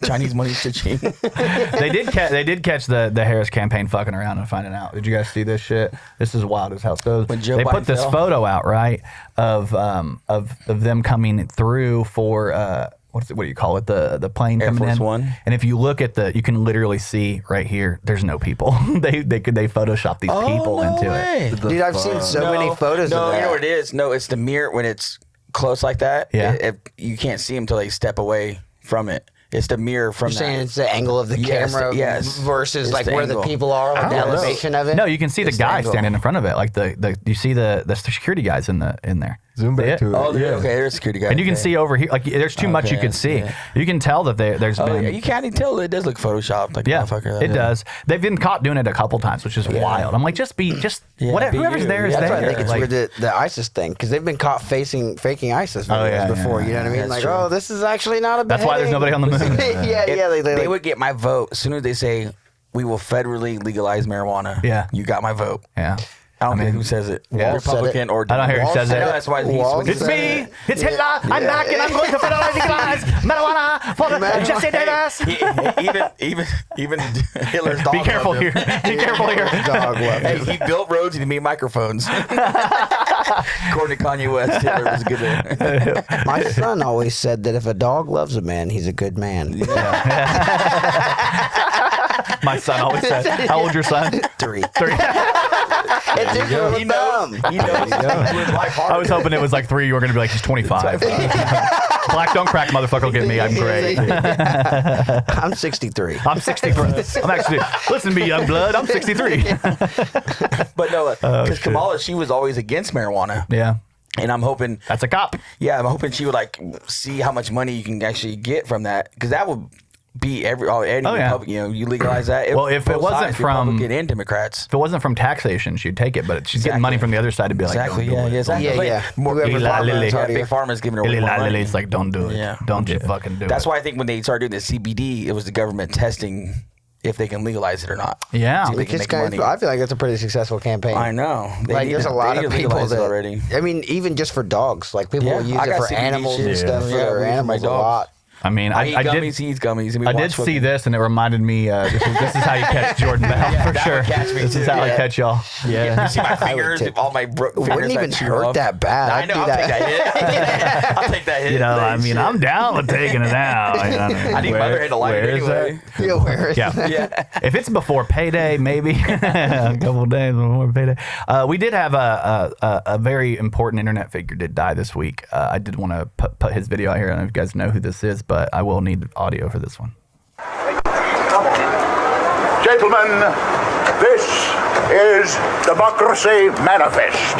Chinese money cha-ching. They did catch the Harris campaign fucking around and finding out. Did you guys see this shit? This is wild as hell. So When Joe they Biden put this fell. photo out, right, of them coming through for what do you call it? The plane Air coming Force in. One. And if you look at you can literally see right here. There's no people. they photoshopped these people into it. Dude, I've seen so many photos No, of that. you know what it is? No, it's the mirror when it's close like that. Yeah. You can't see them until they step away from it. It's the mirror from You're that. saying it's the angle of the Yes, camera yes. versus It's like the where angle. the people are, like the don't know. elevation of it. No, you can see the It's the guy angle. standing in front of it. Like you see the security guys in there. Zoom See back it? to it. Oh, okay. There's a security guy. And you can okay. see over here, like there's too much you Okay, could see. yeah. You can tell that there's Oh, been. yeah, you can't even tell. It does look photoshopped. Like Yeah, motherfucker. it does. They've been caught doing it a couple times, which is wild. I'm like, whatever, be whoever's you. there is Yeah, That's there. why I think it's Like, weird the ISIS thing, because they've been caught faking ISIS videos yeah, before. yeah, You know what I mean? that's Like, true. oh, this is actually not a. That's why there's nobody on the moon. yeah. They Like, would get my vote as soon as they say we will federally legalize marijuana. Yeah. You got my vote. yeah. I don't care who says it. Yeah. Republican or I don't hear who says I it. know that's why he's Walls switching. It's me. It's Hitler. I'm back, and I'm going to federally legalize marijuana for Jesse Davis. Even Hitler's dog. Be careful loved here. him. Be careful here. dog love. Hey, he built roads and he made microphones. According to Kanye West, Hitler was a good man. My son always said that if a dog loves a man, he's a good man. My son always says. How old's your son? 3. 3. It's just a He knows. He knows. Live hard. I was hoping it was like 3. You were going to be like, he's 25. Black don't crack, motherfucker will get me. I'm great. I'm 63. I'm 63. I'm actually, listen to me, young blood. I'm 63. But no, because Kamala, she was always against marijuana. Yeah. And I'm hoping That's a cop. Yeah, I'm hoping she would like see how much money you can actually get from that, because that would be any Republican. You know, you legalize that. Well, if it both wasn't sides, from- Republican and Democrats. If it wasn't from taxation, she'd take it, but she's getting money from the other side to be like, Exactly. don't do Yeah. it. Yeah. Exactly. Yeah, Like, yeah. More Whoever big farmers pharma's out here. big pharma's giving her more money. It's like, don't do it. Yeah. Don't you fucking do it. That's why I think when they started doing the CBD, it was the government testing if they can legalize it or not. Yeah. See if they Which can is make kind money. of, I feel like that's a pretty successful campaign. I know. Like, there's a lot of people that that already. I mean, even just for dogs. Like, people Yeah, will use I it got for CBD animals shit. and stuff. Yeah, For their weed for my animals a dogs. lot. I mean, I eat I gummies, did. he eats gummies. And we I did watch see fucking- this, and it reminded me. This is how you catch Jordan Bell for that sure. would catch me This is too, how I yeah. catch y'all. You see my fingers, take- all my It fingers. wouldn't even that chew hurt off. that bad. I I'd know. do I'll take that hit. I'll take that hit. You know, I mean, Shit. I'm down with taking it out. I need my other hand to light it where is anyway. Yeah, where is Yeah. Yeah. If it's before payday, maybe a couple days before payday. We did have a very important internet figure did die this week. I did want to put his video out here. I don't know if you guys know who this is, but I will need audio for this one. Gentlemen, this is Democracy Manifest.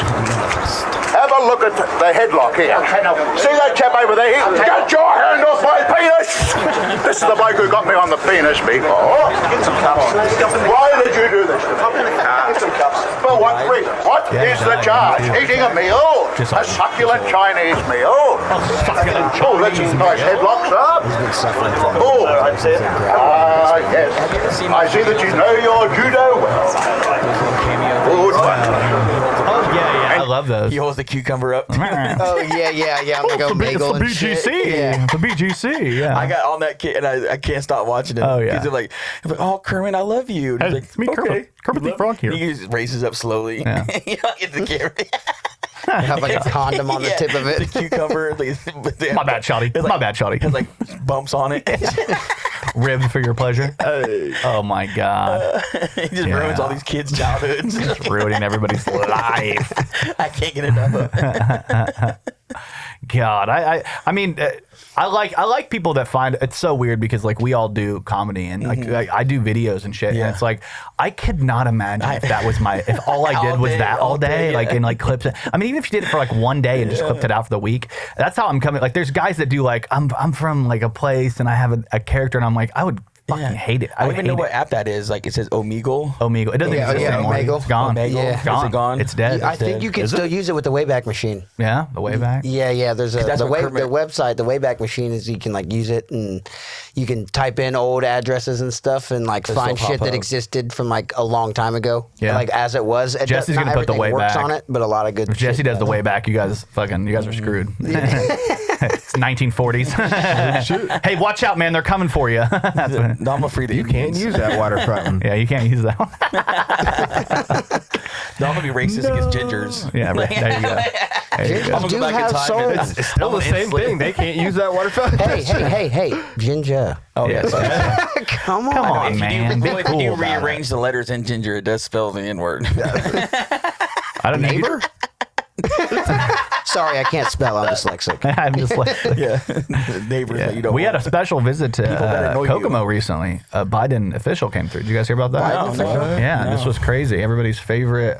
Have a look at the headlock here. See that chap over there? Get your hand off my penis! This is the bloke who got me on the penis before. Why did you do this to me? For what reason? What is the charge? Eating a meal? A succulent Chinese meal? Oh, that's a nice headlock, sir. Oh, that's it. Yes. I see that you know your judo well. Good one. Oh yeah, I love those. He holds the cucumber up. Oh, yeah. I'm like a It's bagel the and shit. BGC. Yeah. The BGC. Yeah. I got on that kid and I can't stop watching it. Oh, yeah. Because they're like, oh, Kermit, I love you. And Hey, he's like, it's me, Kermit. Kermit the Frog here. He just raises up slowly. Yeah. Get the camera. Have like a condom on the tip of it. The cucumber. My bad, Shotty. My bad, Shotty. Has like bumps on it. Ribbed for your pleasure. Oh my God. He just ruins all these kids' childhoods. Ruining everybody's life. I can't get enough of it. God, I mean, I like people that find it's so weird because like we all do comedy and like I do videos and shit, Yeah. and it's like I could not imagine if that was if all I did All was day, that all day, yeah. like in like clips. I mean, even if you did it for like one day and just clipped it out for the week, that's how I'm coming. Like, there's guys that do like I'm from like a place and I have a character and I'm like I would fucking hate it. I don't would even know hate what app that is. Like it says Omegle. Omegle. It doesn't Yeah, exist yeah, anymore. Omegle. It's gone. Omegle. Yeah. Is it gone? It's dead. I think you can still use it with the Wayback Machine. Yeah, the way back. Yeah. There's that's the what website, the Wayback Machine is you can like use it and you can type in old addresses and stuff and like It'll find still shit pop that up. existed from like a long time ago. Yeah. Like as it was. It Jesse's not gonna put the everything works Wayback. on it, but a lot of good. If Jesse shit does the way back, you guys are screwed. It's 1940s. Hey, watch out, man! They're coming for you. That's what- No, I'm afraid that You can't use that waterfront one. yeah, you can't use that one. No, I'm gonna be racist against gingers. Yeah, right. There you go. There you go. I'm gonna do go back in have time. souls. and- It's still the same thing. They can't use that waterfront. Hey, Ginger. Oh Yeah, yeah. Come on. Come on, If you man. do, Be if you cool do about rearrange the letters in ginger, it does spell the N word. I don't need Neighbor? Sorry, I can't spell. I'm dyslexic. I'm just like, Yeah, neighbors that you don't. we had a want. special visit to better know you. Kokomo recently. A Biden official came through. Did you guys hear about that? Biden official? Yeah, this was crazy. Everybody's favorite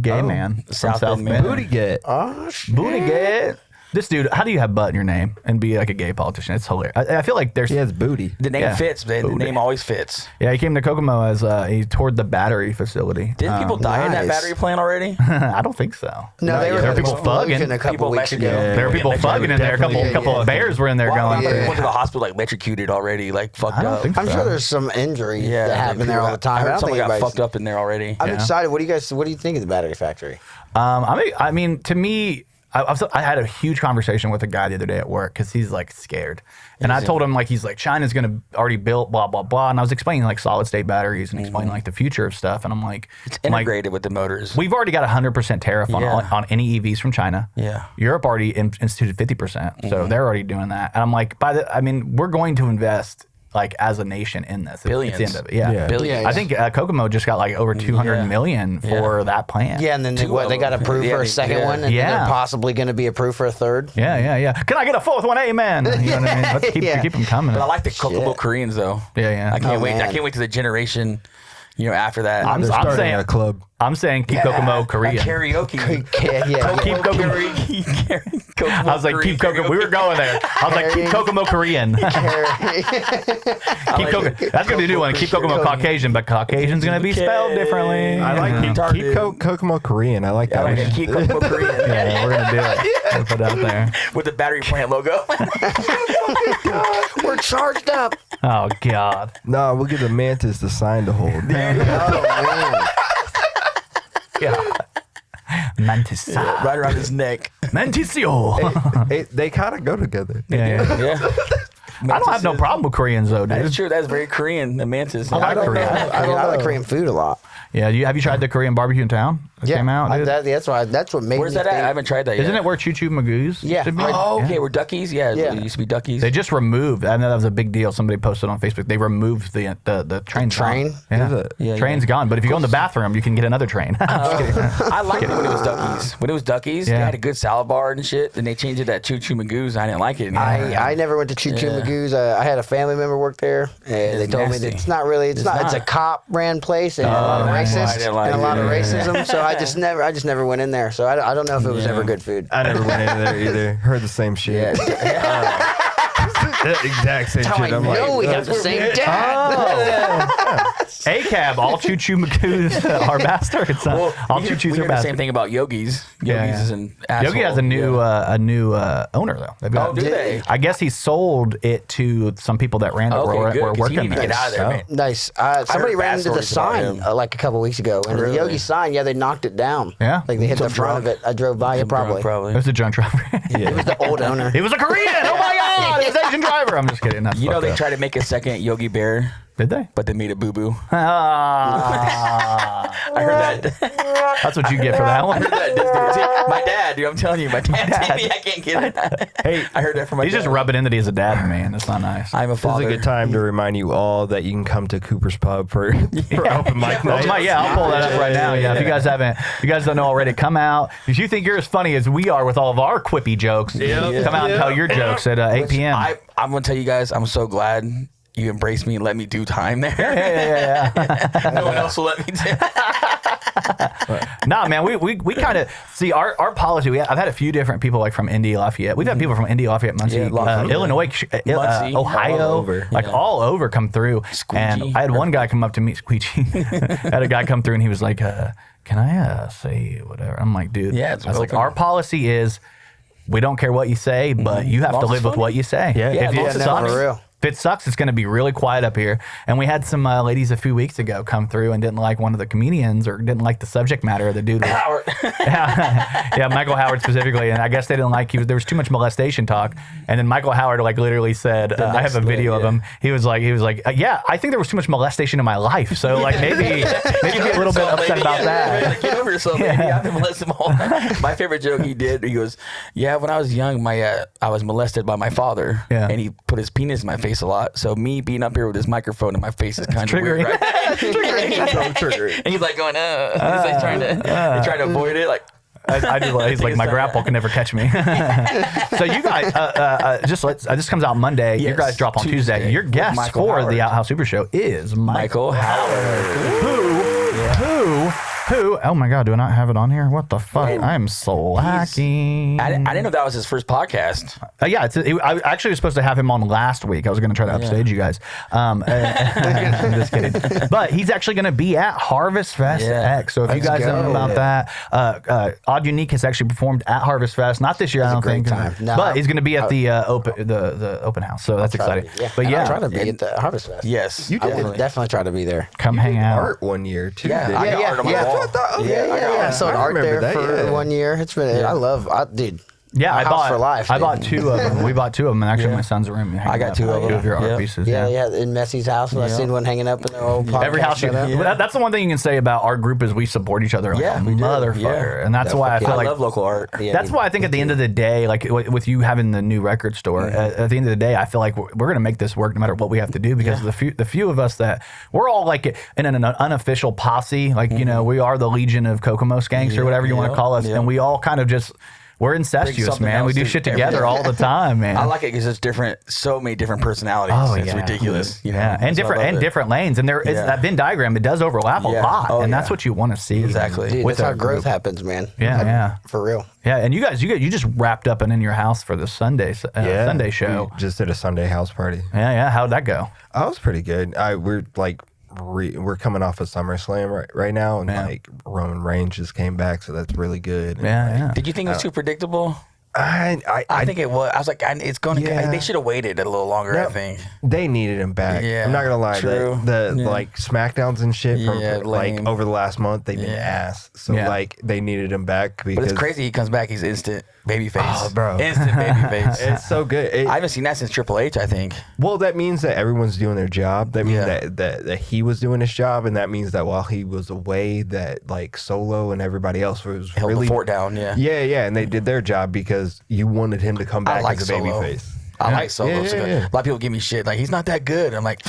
gay man from South South Bend Bend. man. Booty get. Oh, shit. Booty gay. This dude, how do you have butt in your name and be like a gay politician? It's hilarious. I feel like there's He has booty. The name Yeah. fits, man. The Booty. name always fits. Yeah, he came to Kokomo as he toured the battery facility. Didn't people die in that nice. battery plant already? I don't think so. No, they were There were having people explosion fugging. a couple People weeks Mexico. ago. There were people fugging in there. A couple Definitely, of bears were in there Wow, going. people went to the hospital like electrocuted already, like fucked I don't up. think I'm so. sure there's some injury Yeah, that happen there all the time. I I heard don't someone think got anybody's- fucked up in there already. I'm Yeah. excited. What do you think of the battery factory? I mean, to me, I had a huge conversation with a guy the other day at work because he's like scared, and I told him like he's like China's gonna already built blah blah blah, and I was explaining like solid state batteries and explaining like the future of stuff, and I'm like, It's integrated with the motors. we've already got 100% tariff on Yeah. on any EVs from China. Yeah. Europe already instituted 50%, so they're already doing that, and I'm like, we're going to invest like as a nation in this. Billions. It's the end of it. Yeah. Billions. I think Kokomo just got like over 200 million for that plant. Yeah, and then they got approved for a second one, and they're possibly going to be approved for a third. Yeah. Can I get a fourth one? Amen. You know what I mean? Let's keep them coming. But I like the Kokomo Koreans though. Yeah. I can't wait. I can't wait to the generation, after that. I'm saying a club. I'm saying keep Kokomo Korean. Karaoke. Keep Kokomo. I was like, keep Kokomo. We were going there. I was like, keep Kokomo Korean. Keep Kokomo. That's gonna be a new one. Keep Kokomo Caucasian, but Caucasian's gonna be spelled differently. I like keep Kokomo Korean. I like that one. Keep Kokomo Korean. Yeah, we're gonna do it. We'll put it out there with the battery plant logo. We're charged up. Oh God. No, we'll get the mantis to sign to hold. Oh man. Yeah. Mantis. Right around his neck. Mantisio. They kind of go together. Yeah. I don't have no problem with Koreans though, dude. That's true. That's very Korean. The mantis. I like Korean. I like Korean food a lot. Yeah, have you tried the Korean barbecue in town? Came out, dude? That's what made Where's me that at? I haven't tried that yet. Isn't it where Choo Choo Magoo's? Yeah. Oh, okay. Where Duckies? Yeah, it used to be Duckies. They just removed. I know that was a big deal. Somebody posted on Facebook. They removed the train. Train? Yeah, train's gone. But if you go in the bathroom, you can get another train. I liked it when it was Duckies. When it was Duckies, they had a good salad bar and shit. Then they changed it to Choo Choo Magoo's. I didn't like it anymore. I never went to Choo Choo Magoo's. I had a family member work there, and they told me that it's not really. It's a cop ran place and a lot of racists and a lot of racism. So I just never went in there. So I don't know if it was ever good food. I never went in there either. Heard the same shit. Exact same shit. I'm like, we got the same dad. ACAB, all Choo Choo Magoo's are bastards. All Choo Choo's are the bastards. same thing about Yogi's. Yogi's is an asshole. Yogi has a new owner though. Do they? I guess he sold it to some people that ran it were working there. Get out of there, man. Nice. Somebody ran into the sign like a couple weeks ago, and the Yogi sign, they knocked it down. Yeah, like they hit the front of it. I drove by it probably. It was a drunk driver. It was the old owner. It was a Korean. Oh my God! It was an Asian driver. I'm just kidding. That's they tried to make a second Yogi Bear. Did they? But they made a boo-boo. I heard that. That's what you get for that one. I heard that. See, my dad, dude, I'm telling you, my dad told me I can't get it. Hey, I heard that from my dad. He's just rubbing in that he's a dad, man. That's not nice. I'm a father. This is a good time to remind you all that you can come to Cooper's Pub for open mic night. Yeah, I'll pull that up right now. Yeah, if you guys don't know already, come out. If you think you're as funny as we are with all of our quippy jokes, come out and tell your jokes at 8 p.m. I'm going to tell you guys, I'm so glad you embraced me and let me do time there. Yeah. No one else will let me do. Nah, man, we kind of see our policy. I've had a few different people like from Indy, Lafayette. We've had people from Indy, Lafayette, Muncie, Illinois, Ohio, all over come through. Squeegee. And I had one guy come up to me, Squeegee. I had a guy come through and he was like, "Can I say whatever?" I'm like, "Dude, I was like, our policy is we don't care what you say, but you have to live with what you say. If it sucks, for real. If it sucks, it's going to be really quiet up here." And we had some ladies a few weeks ago come through and didn't like one of the comedians or didn't like the subject matter of the dude. Howard. Yeah, Michael Howard specifically. And I guess they didn't like, there was too much molestation talk. And then Michael Howard like literally said, I have a video of him. He was like, yeah, I think there was too much molestation in my life. So like maybe be a little bit upset about that. Like, get over yourself, baby. I've been molested all. My favorite joke he did, he goes, "Yeah, when I was young, I was molested by my father, and he put his penis in my face a lot. So me being up here with this microphone in my face is kind of weird, right?" Triggering. And he's like going, He's like trying to avoid it, like. I do. He's like, my grandpa can never catch me. So you guys, this comes out Monday. Yes, you guys drop on Tuesday. Your guest for the Outhouse Super Show is Michael Howard. Who? Oh my God, do I not have it on here? What the fuck? I'm slacking. I didn't know that was his first podcast. Yeah, I actually was supposed to have him on last week. I was going to try to upstage you guys. I'm just kidding. But he's actually going to be at Harvest Fest X. So if you guys don't know about that, OddUnique has actually performed at Harvest Fest. Not this year, I don't think. No, but he's going to be at the open house. So that's exciting. But I'm trying to be at the Harvest Fest. Yes, you did. I would definitely try to be there. Come hang out. Art one year too. Yeah. I saw art there for 1 year. It's been. Dude, Yeah, I bought for life. I bought 2 of them. We bought 2 of them, and actually in my son's room. I got 2 of them. 2 of your art pieces. Yeah, in Messy's house. I seen one hanging up in the old podcast. Every house that's the one thing you can say about our group is we support each other. Like, Yeah, we do. motherfucker, and that's why I feel like I love local art. that's why I think at the end of the day, like with you having the new record store, at the end of the day, I feel like we're gonna make this work no matter what we have to do because the few of us that we're all like in an unofficial posse, like you know, we are the Legion of Kokomo Skanks or whatever you want to call us, and we all kind of just. We're incestuous, man. We do shit together all the time, man. I like it because there's so many different personalities. Oh, It's yeah. ridiculous. You know? Yeah, and different lanes, and there is that Venn diagram. It does overlap a lot, and that's what you want to see. Exactly. Dude, with that's how our growth group. happens, man. Yeah. For real. Yeah, and you guys, you just wrapped up and in your house for the Sunday show. We just did a Sunday house party. Yeah. How'd that go? Oh, it was pretty good. We're like we're coming off of SummerSlam right now, and like Roman Reigns just came back, so that's really good. And, Yeah. Did you think it was too predictable? I think it was. I was like, it's going to. Yeah. They should have waited a little longer. I think. they needed him back. Yeah, I'm not gonna lie. true. The Yeah. like Smackdowns and shit from Yeah, like lame. over the last month, they've been ass. So like they needed him back because But it's crazy. He comes back. He's instant babyface. Oh, bro. Instant babyface. It's so good. I haven't seen that since Triple H. I think. Well, that means that everyone's doing their job. That means Yeah. that he was doing his job, and that means that while he was away, that like Solo and everybody else was Held really the fort down. Yeah. yeah, and they did their job because you wanted him to come I back like as a Solo. babyface. I like Solo. Yeah, So yeah, good. yeah. A lot of people give me shit like he's not that good. I'm like,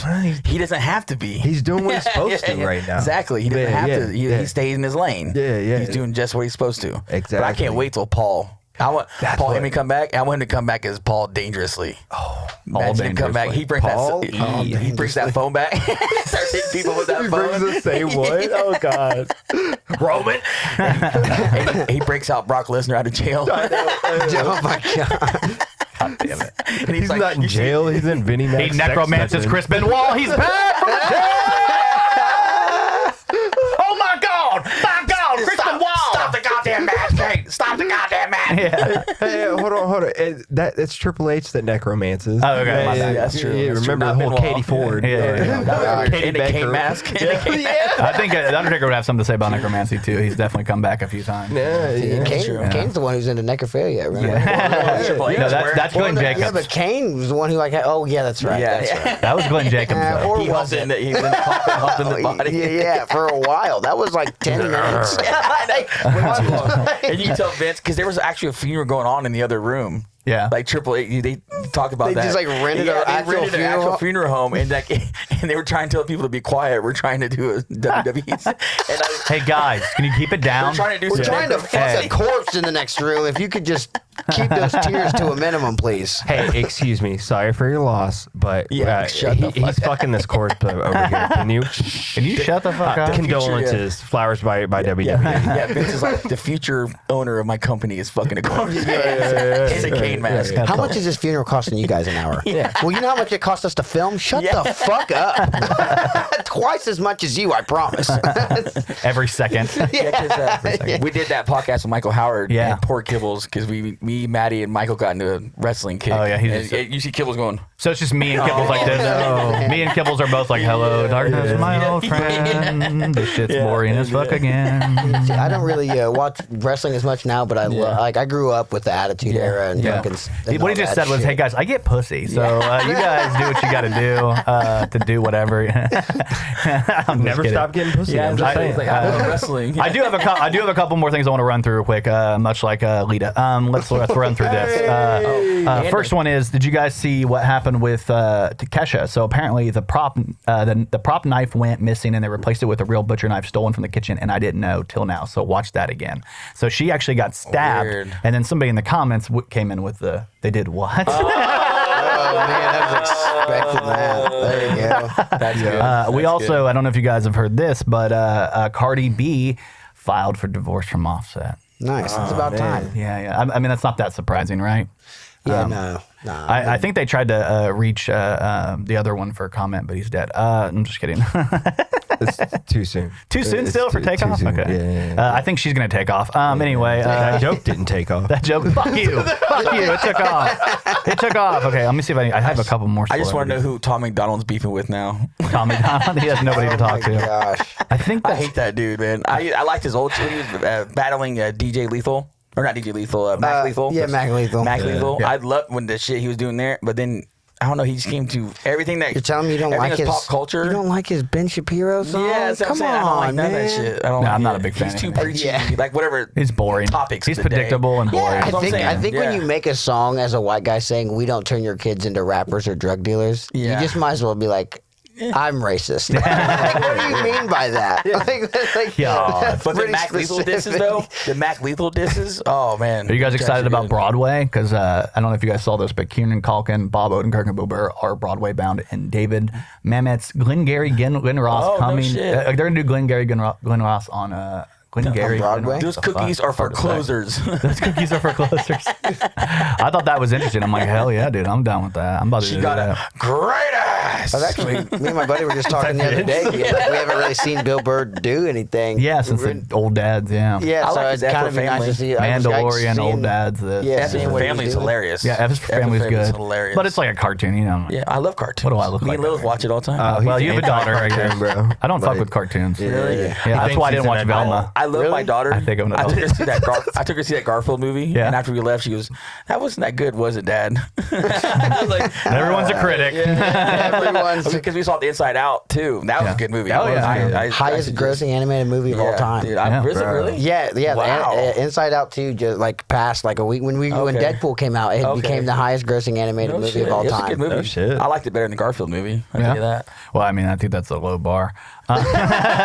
he doesn't have to be. He's doing what he's supposed to right now. Exactly. He doesn't have to. Yeah. He stays in his lane. Yeah. He's doing just what he's supposed to. But I Exactly. can't wait till Paul. I want That's Paul what- Heyman to come back. I want him to come back as Paul Dangerously. Oh, imagine him come back. He brings Paul he brings that phone back. Starts hitting people with that He phone. brings the same one. Oh God, Roman. And he breaks out Brock Lesnar out of jail. Oh my god. God damn it. And He's like, not in you see- jail. He's in Vinnie He Mac's necromances sex Chris Benoit. He's back from the dead. Oh my God! My God! Chris Benoit! Stop the goddamn match, Kate! Stop the goddamn match! Yeah. Hey, hold on. It's Triple H that necromances. Oh, okay. My bad. That's true. Yeah, That's true. remember Not the whole Benoit. Katie Ford. Yeah. Katie in a Kane mask. I think the Undertaker would have something to say about necromancy too. He's definitely come back a few times. Kane's the one who's into necrophilia, remember? Triple H No, was wearing- that's Glenn Yeah, Jacobs. but Kane was the one who like, oh yeah, that's right. Yeah, That's yeah. right. That was Glenn Jacobs. though. Or He was was in it? the humping the body. Yeah, for a while. That was like 10 minutes. And you can tell Vince because there was actually a funeral going on in the other room. Yeah. Like Triple H, they talked about They that. just, like, rented an actual an funeral actual home? funeral home, and like, and they were trying to tell people to be quiet. We're trying to do a WWE. And Hey guys, can you keep it down? we're trying to do We're some trying to fuck Hey. a corpse in the next room. If you could just keep those tears to a minimum, please. Hey, excuse me. Sorry for your loss, but Yeah, shut the he's fucking this corpse over here. Can you? Can you shut the fuck up? Condolences. Flowers by WWE. Yeah, Vince is like the future owner of my company is fucking a corpse. It's a Kane mask. How much is this funeral costing you guys an hour? Well, you know how much it cost us to film? Shut the fuck up. Twice as much as you, I promise. Every second. We did that podcast with Michael Howard. Yeah. And poor Kibbles because me, Maddie, and Michael got into a wrestling kick. Oh, yeah, he's And just- you see Kibbles going. So it's just me and Kibbles like this. Me and Kibbles are both like, hello, darkness, my old friend. This shit's boring as fuck again. I don't really watch wrestling as much now, but I grew up with the Attitude Era and Duncan's. and What all he just that said was, shit. hey guys, I get pussy. So you guys do what you got to do whatever. I'm Never just stop kidding. getting pussy. I'm just saying. I love wrestling. I do have a couple more things I want to run through real quick, much like Lita. Let's run through this. First one is, did you guys see what happened with Kesha? So apparently the prop knife went missing and they replaced it with a real butcher knife stolen from the kitchen, and I didn't know till now. So watch that again. So she actually got stabbed, Weird. and then somebody in the comments came in with they did what? Oh, man, I was expecting that. There you go. That's good. We also, I don't know if you guys have heard this, but Cardi B filed for divorce from Offset. Nice. It's about time. Yeah. I mean, that's not that surprising, right? Yeah, no. I think they tried to reach the other one for a comment, but he's dead. I'm just kidding. It's too soon. Too soon It's still for too takeoff? soon. Okay. Yeah. I think she's going to take off. Anyway. That joke didn't take off. That joke. Fuck you. Fuck you. It took off. It took off. Okay, let me see if I have a couple more. I just want to know who Tom McDonald's beefing with now. Tom McDonald. He has nobody to talk to. Gosh. I think I that's, hate that dude, man. I liked his old shit. He was battling DJ Lethal Or not DJ Lethal, Mac Lethal. Yeah, Mac Lethal. Mac Lethal. Yeah. I loved when the shit he was doing there, but then I don't know. He just came to everything that You're telling me you don't everything like that's his pop culture. You don't like his Ben Shapiro song? Yeah, that's what I'm Come saying. on, I don't like none of man. that shit. I don't No, like I'm not it. a big fan He's of too him. preachy. Yeah. Like whatever. He's boring. Topics. He's of the day. predictable and boring. Yeah, That's what I'm I saying. think when you make a song as a white guy saying we don't turn your kids into rappers or drug dealers, Yeah. you just might as well be like, I'm racist. Like, what do you mean by that? Like, Yeah. that's But the pretty Mac Lethal specific. disses though, the Mac Lethal disses. Oh man, Are you guys Those excited tracks are about good. Broadway? Because I don't know if you guys saw this, but Kieran Culkin, Bob Odenkirk, and Bill Burr are Broadway bound, and David Mamet's Glengarry Glen Ross Oh, no coming. shit. They're going to do Glengarry Glen Ross on Glengarry. Broadway? Those cookies are for closers. Those cookies are for closers. I thought that was interesting. I'm like, hell yeah, dude, I'm down with that. I'm about to She do got that. a great ass. I've actually, me and my buddy were just talking the other day. We haven't really seen Bill Burr do anything. Yeah, since the old dads, yeah. Yeah, I so like it's his kind F of for been nice to Family. see. I was, like, Mandalorian, seeing- old dads. This. Yeah, F seeing for what he was Family's doing. hilarious. Yeah, F is for Family's Family's good. hilarious. But it's like a cartoon, you know. Yeah, I love cartoons. What do I look Me like and Lilith over watch it all the time. Well, you have a daughter, I guess. anti-cartoon, bro. I don't fuck Like, with cartoons. Really? Yeah, that's thinks why I he's didn't an watch adult. Velma. I love my daughter. I think I'm an I took her adult. to see that. I took her to see that Garfield movie. Yeah. And after we left, she goes, "That wasn't that good, was it, Dad?" I was like, Everyone's a critic. Everyone's because we saw the Inside Out too. That was Yeah. a good movie. Oh, yeah. I highest suggest- grossing animated movie of all Yeah, time. Dude, Yeah, is it bro. really? Yeah, yeah. Wow. Inside Out 2 just like passed like a week when when Okay. Deadpool came out. It Okay. became the highest grossing animated No movie shit. of all It's a time. good movie. No shit. I liked it better than the Garfield movie. I Yeah. tell you that. Well, I mean, I think that's a low bar.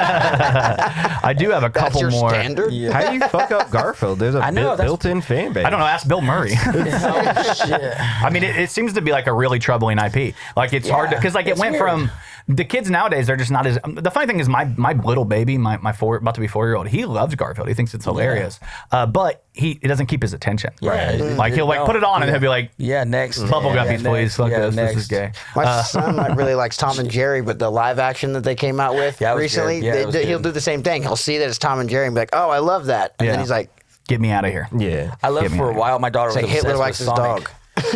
I do have a That's couple your more. standard. Yeah. How do you fuck up Garfield? There's a I know, that's- built-in fan base. I don't know. Ask Bill Murray. Oh shit. I mean, it seems to be like a really troubling IP. Like it's hard to because like it it's went weird. from the kids nowadays. They're just not as. The funny thing is, my little baby, my about to be 4-year-old, he loves Garfield. He thinks it's hilarious, but it doesn't keep his attention. Yeah. Like he'll like put it on and he'll be like, Yeah, next. "Bubble yeah, guppies, please. next. Fuck Yeah, this. next. This is gay." My son like, really likes Tom and Jerry, but the live action that they came out with Yeah, it was recently, good. Yeah, it was he'll good. do the same thing. He'll see that it's Tom and Jerry and be like, "Oh, I love that," and Yeah. then he's like, Get me out of here. Yeah. I loved Get me for out a of while. My daughter was like obsessed Hitler with likes his Sonic. dog.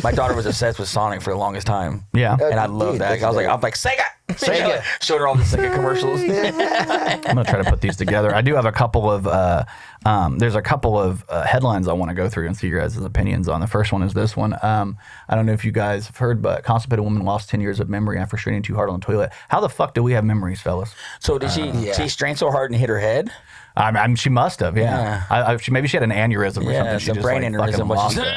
My daughter was obsessed with Sonic for the longest time. Yeah. And I Dude, love that. that's I was like, dope. I'm like, Sega! Sega. Showed her all the Sega commercials. I'm gonna try to put these together. I do have a couple of there's a couple of headlines I want to go through and see your guys' opinions on. The first one is this one. I don't know if you guys have heard, but constipated woman lost 10 years of memory after straining too hard on the toilet. How the fuck do we have memories, fellas? So did she strain so hard and hit her head? She must have, yeah. Maybe she had an aneurysm or Yeah, something. it's She a just, brain like, aneurysm, fucking but lost she's- it.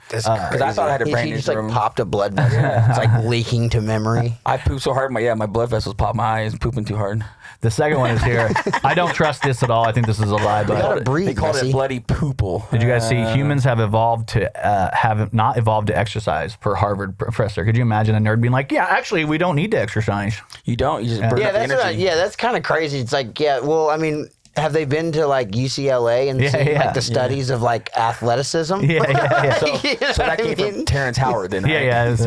"That's crazy." Because I thought I had a brain He just like aneurysm. popped a blood vessel. It's like leaking to memory. I pooped so hard, my blood vessels popped my eyes, pooping too hard. The second one is here. I don't trust this at all. I think this is a lie. gotta But breathe, They called Messy. it bloody poople. did you guys see humans have evolved to have not evolved to exercise? Per Harvard professor, could you imagine a nerd being like, "Yeah, actually, we don't need to exercise." You don't. You just burn Yeah, up the that's what energy. that's kind of crazy. It's like, yeah, well, I mean, have they been to like UCLA and Yeah, seen yeah. like the studies of like athleticism? Yeah. So, You know so what that I came mean? from Terrence Howard then, right? Yeah, it's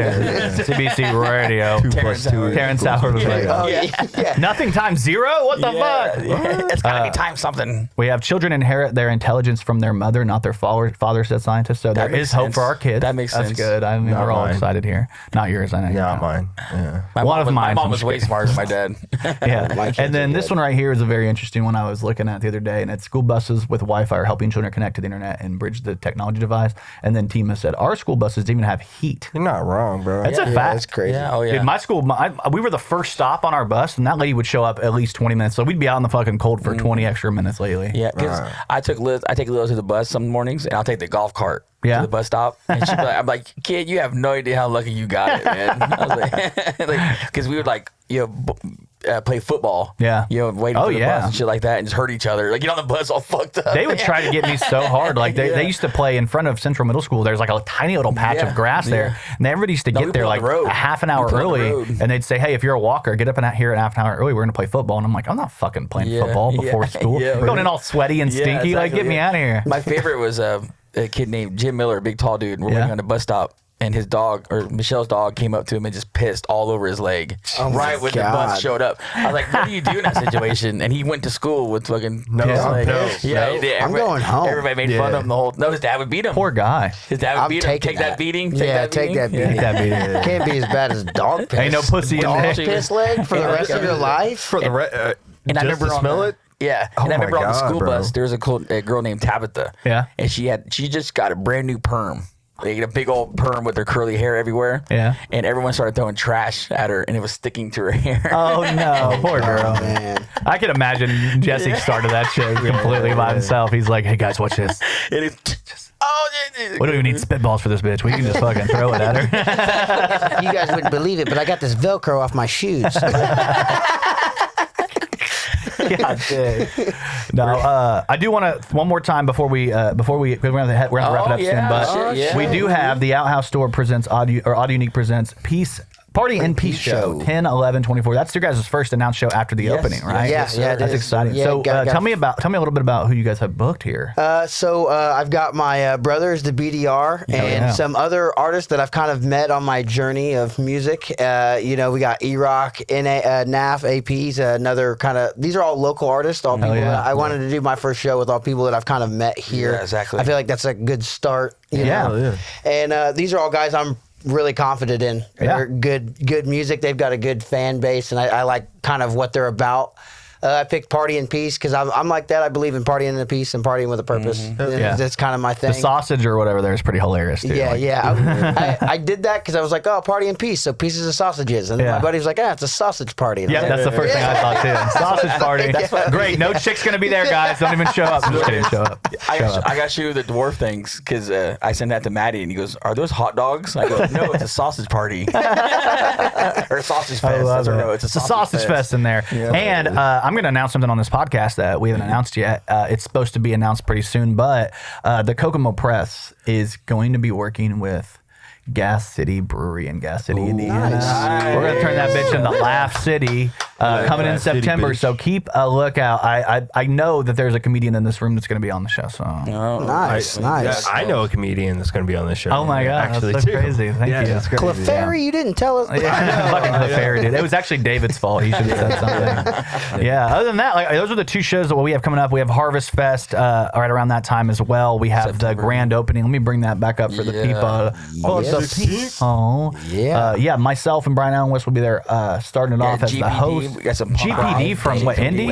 CBC Radio. 2 + 2 Terrence Howard was like, Oh, yeah. nothing times zero? What the fuck? Yeah. It's gotta be time something. We have children inherit their intelligence from their mother, not their father, said scientists. So there makes is hope sense. for our kids. That makes That's sense. good. I mean, Not we're all mine. excited here. Not yours, I know. Not mine. Yeah. One of My mine. mom was way smarter than my dad. Yeah. My kids And then are this good. one right here is a very interesting one I was looking at the other day. And it's school buses with Wi-Fi are helping children connect to the internet and bridge the technology divide. And then Tima said, our school buses even have heat. You're not wrong, bro. That's a Yeah, fact. that's crazy. Yeah, oh yeah. Dude, my school, we were the first stop on our bus, and that lady would show up at least 20 minutes. So we'd be out in the fucking cold for 20 extra minutes lately. Yeah, because I take Liz to the bus some mornings, and I'll take the golf cart Yeah. to the bus stop. And she'd be like, I'm like, kid, you have no idea how lucky you got it, man. I was like, because we would like, play football. Yeah. Waiting Oh, for the yeah. bus and shit like that, and just hurt each other. Like, get on the bus all fucked up. They would try to get me so hard. Like they used to play in front of Central Middle School. There's like a tiny little patch Yeah. of grass there, Yeah. and everybody used to No, we get there play on like the road. a half an hour We play on the early, road. and they'd say, "Hey, if you're a walker, get up and out here at half an hour early. We're gonna play football." And I'm like, "I'm not fucking playing Yeah, football before yeah, school. yeah, We're going in all sweaty and Yeah, stinky. Like, exactly, get me yeah. out of here." My favorite was a kid named Jim Miller, a big tall dude. We're Yeah. waiting on the bus stop, and his dog, or Michelle's dog, came up to him and just pissed all over his leg. Oh my right when the God. bus showed up. I was like, what do you do in that situation? And he went to school with fucking pissed leg. Yeah, he did. I'm going home. Everybody made fun Yeah. of him the whole. No, his dad would beat him. Poor guy. His dad would I'm beat him. taking Take that beating. Take Yeah, that take beating. that beating. That beating. Can't be as bad as dog piss. Ain't no pussy in Dog there. piss leg for the rest of your life. For the And I just remember to on smell the- it. Yeah, and I remember on the school bus, there was a girl named Tabitha. Yeah, and she just got a brand new perm. Like a big old perm with her curly hair everywhere. Yeah. And everyone started throwing trash at her, and it was sticking to her hair. Oh, no. Poor girl. Man. I can imagine Jesse started that shit completely by himself. He's like, hey, guys, watch this. And it's We don't even need spitballs for this bitch. We can just fucking throw it at her. You guys wouldn't believe it, but I got this Velcro off my shoes. God dang. No, I do want to one more time before we we're gonna wrap it up soon. But we do have the Outhouse store presents OddUnique presents Party and Peace Show 10, 11, 24. That's your guys' first announced show after the opening, right? Yeah, that's exciting. Yeah, so tell me a little bit about who you guys have booked here. So I've got my brothers, the BDR, and some other artists that I've kind of met on my journey of music. We got E-Rock, NAF, APs, another kind of. These are all local artists. All people. I wanted to do my first show with all people that I've kind of met here. Yeah, exactly. I feel like that's a good start. You know? And these are all guys I'm really confident in. They're good music. They've got a good fan base, and I like kind of what they're about. I picked Party in Peace because I'm like that. I believe in partying in peace and partying with a purpose. That's kind of my thing. The sausage or whatever there is pretty hilarious too. I did that because I was like, oh, party in peace. So pieces of sausages. And my buddy was like, it's a sausage party. Yeah, that's the first thing I thought too. Sausage party. Great. No chick's going to be there, guys. Don't even show up. I'm just kidding. Show up. I got you the dwarf things because I sent that to Maddie and he goes, are those hot dogs? I go, no, it's a sausage party. Or sausage fest. That's right. No, it's a sausage fest in there. Yeah. And I'm going to announce something on this podcast that we haven't announced yet. It's supposed to be announced pretty soon, but the Kokomo Press is going to be working with Gas City Brewery in Gas City, Indiana. Nice. We're going to turn that bitch into Laugh City coming in September. So keep a lookout. I know that there's a comedian in this room that's going to be on the show. So nice. I know a comedian that's going to be on this show. Oh my god, actually, that's so crazy. Thank you. Clefairy, you didn't tell us. Fucking Clefairy, dude. It was actually David's fault. He should have said something. Other than that, those are the two shows that we have coming up. We have Harvest Fest right around that time as well. We have September. The grand opening. Let me bring that back up for the people. Myself and Brian Allen West will be there starting it off as the host. We got some GPD from what, Indy?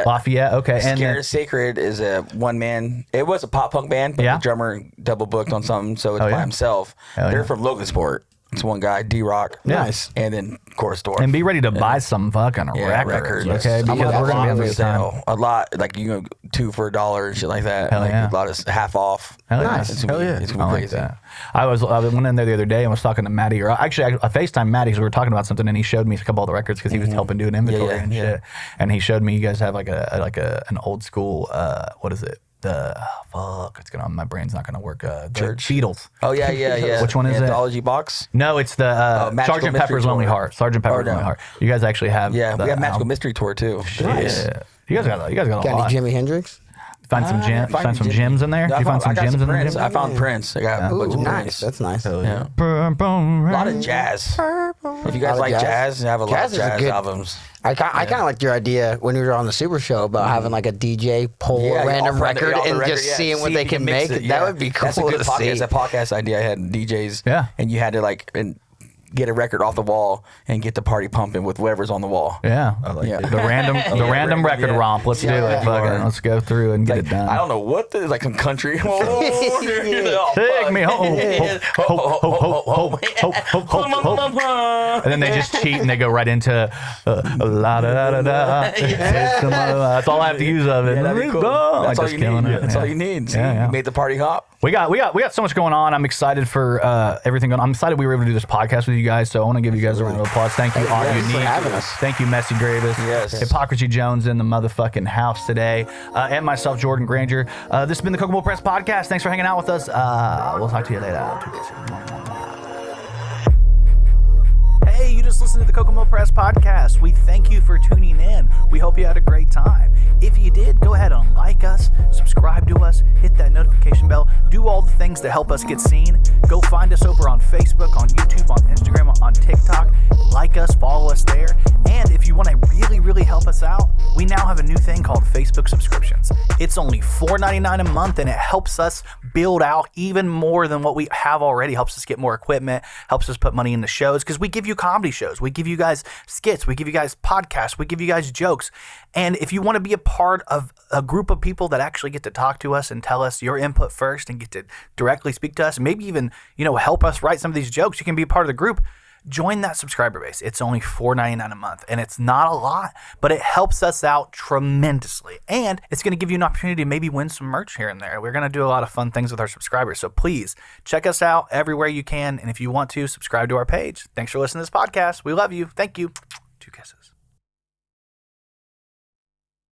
Lafayette, okay. Scared Sacred is a one-man. It was a pop punk band, but the drummer double booked on something, so it's by himself. They're from Logansport. It's one guy, D-Rock. Nice. And then Chorus Dwarf. And be ready to buy some fucking records, okay? Because we're going to be on sale. A lot, like, 2 for $1 and shit like that. Hell a lot of half off. Hell yeah. Nice. It's going to be crazy. That. I went in there the other day and was talking to Maddie, or actually I FaceTimed Maddie because we were talking about something, and he showed me a couple of the records because he was helping do an inventory and shit. And he showed me you guys have like an old school, what is it? It's gonna. My brain's not gonna work. Beatles. Oh yeah. Which one is it? Anthology box? No, it's the Sgt. Pepper's Lonely Heart. Sgt. Pepper's Lonely Heart. You guys actually have. Yeah, we have Magical Mystery Tour too. Nice. Yeah. You guys got a lot. Got any Jimi Hendrix? Find some gems in there. No, Did you find some gems in there? I found Prince. I got a bunch of nice. That's nice. Yeah. A lot of jazz. If you guys like jazz, you have a lot of jazz albums. I kind of liked your idea when we were on the Super Show about having like a DJ pull a random record and just seeing what they can make. That would be cool. That's a good podcast. See. It's a podcast idea. I had DJs. Yeah. And you had to get a record off the wall and get the party pumping with whatever's on the wall. Yeah. I like the random record romp. Let's do it. Let's go through and get it done. I don't know what like some country. Take me home. And then they just cheat and they go right into la da da da. That's all I have to use of it. That's all you need. That's all you need. You made the party hop. We got so much going on. I'm excited for everything going on. I'm excited we were able to do this podcast with you guys, so I want to give you guys a round of applause. Thank you, OddUnique. for having us. Thank you, Messy Gravis. Yes. Hypocrisy Jones in the motherfucking house today. And myself, Jordan Grainger. This has been the Kokomo Press Podcast. Thanks for hanging out with us. We'll talk to you later. Hey, you just listened to the Kokomo Press Podcast. We thank you for tuning in. We hope you had a great time. If you did, go ahead and like us, subscribe to us, hit that notification bell, do all the things to help us get seen. Go find us over on Facebook, on YouTube, on Instagram, on TikTok. Like us, follow us there. And if you want to really, really help us out, we now have a new thing called Facebook subscriptions. It's only $4.99 a month, and it helps us build out even more than what we have already, helps us get more equipment, helps us put money into shows, because we give you comedy shows, we give you guys skits, we give you guys podcasts, we give you guys jokes. And if you want to be a part of a group of people that actually get to talk to us and tell us your input first and get to directly speak to us and maybe even, help us write some of these jokes, you can be a part of the group. Join that subscriber base. It's only $4.99 a month, and it's not a lot, but it helps us out tremendously. And it's going to give you an opportunity to maybe win some merch here and there. We're going to do a lot of fun things with our subscribers. So please check us out everywhere you can. And if you want to, subscribe to our page. Thanks for listening to this podcast. We love you. Thank you. 2 kisses.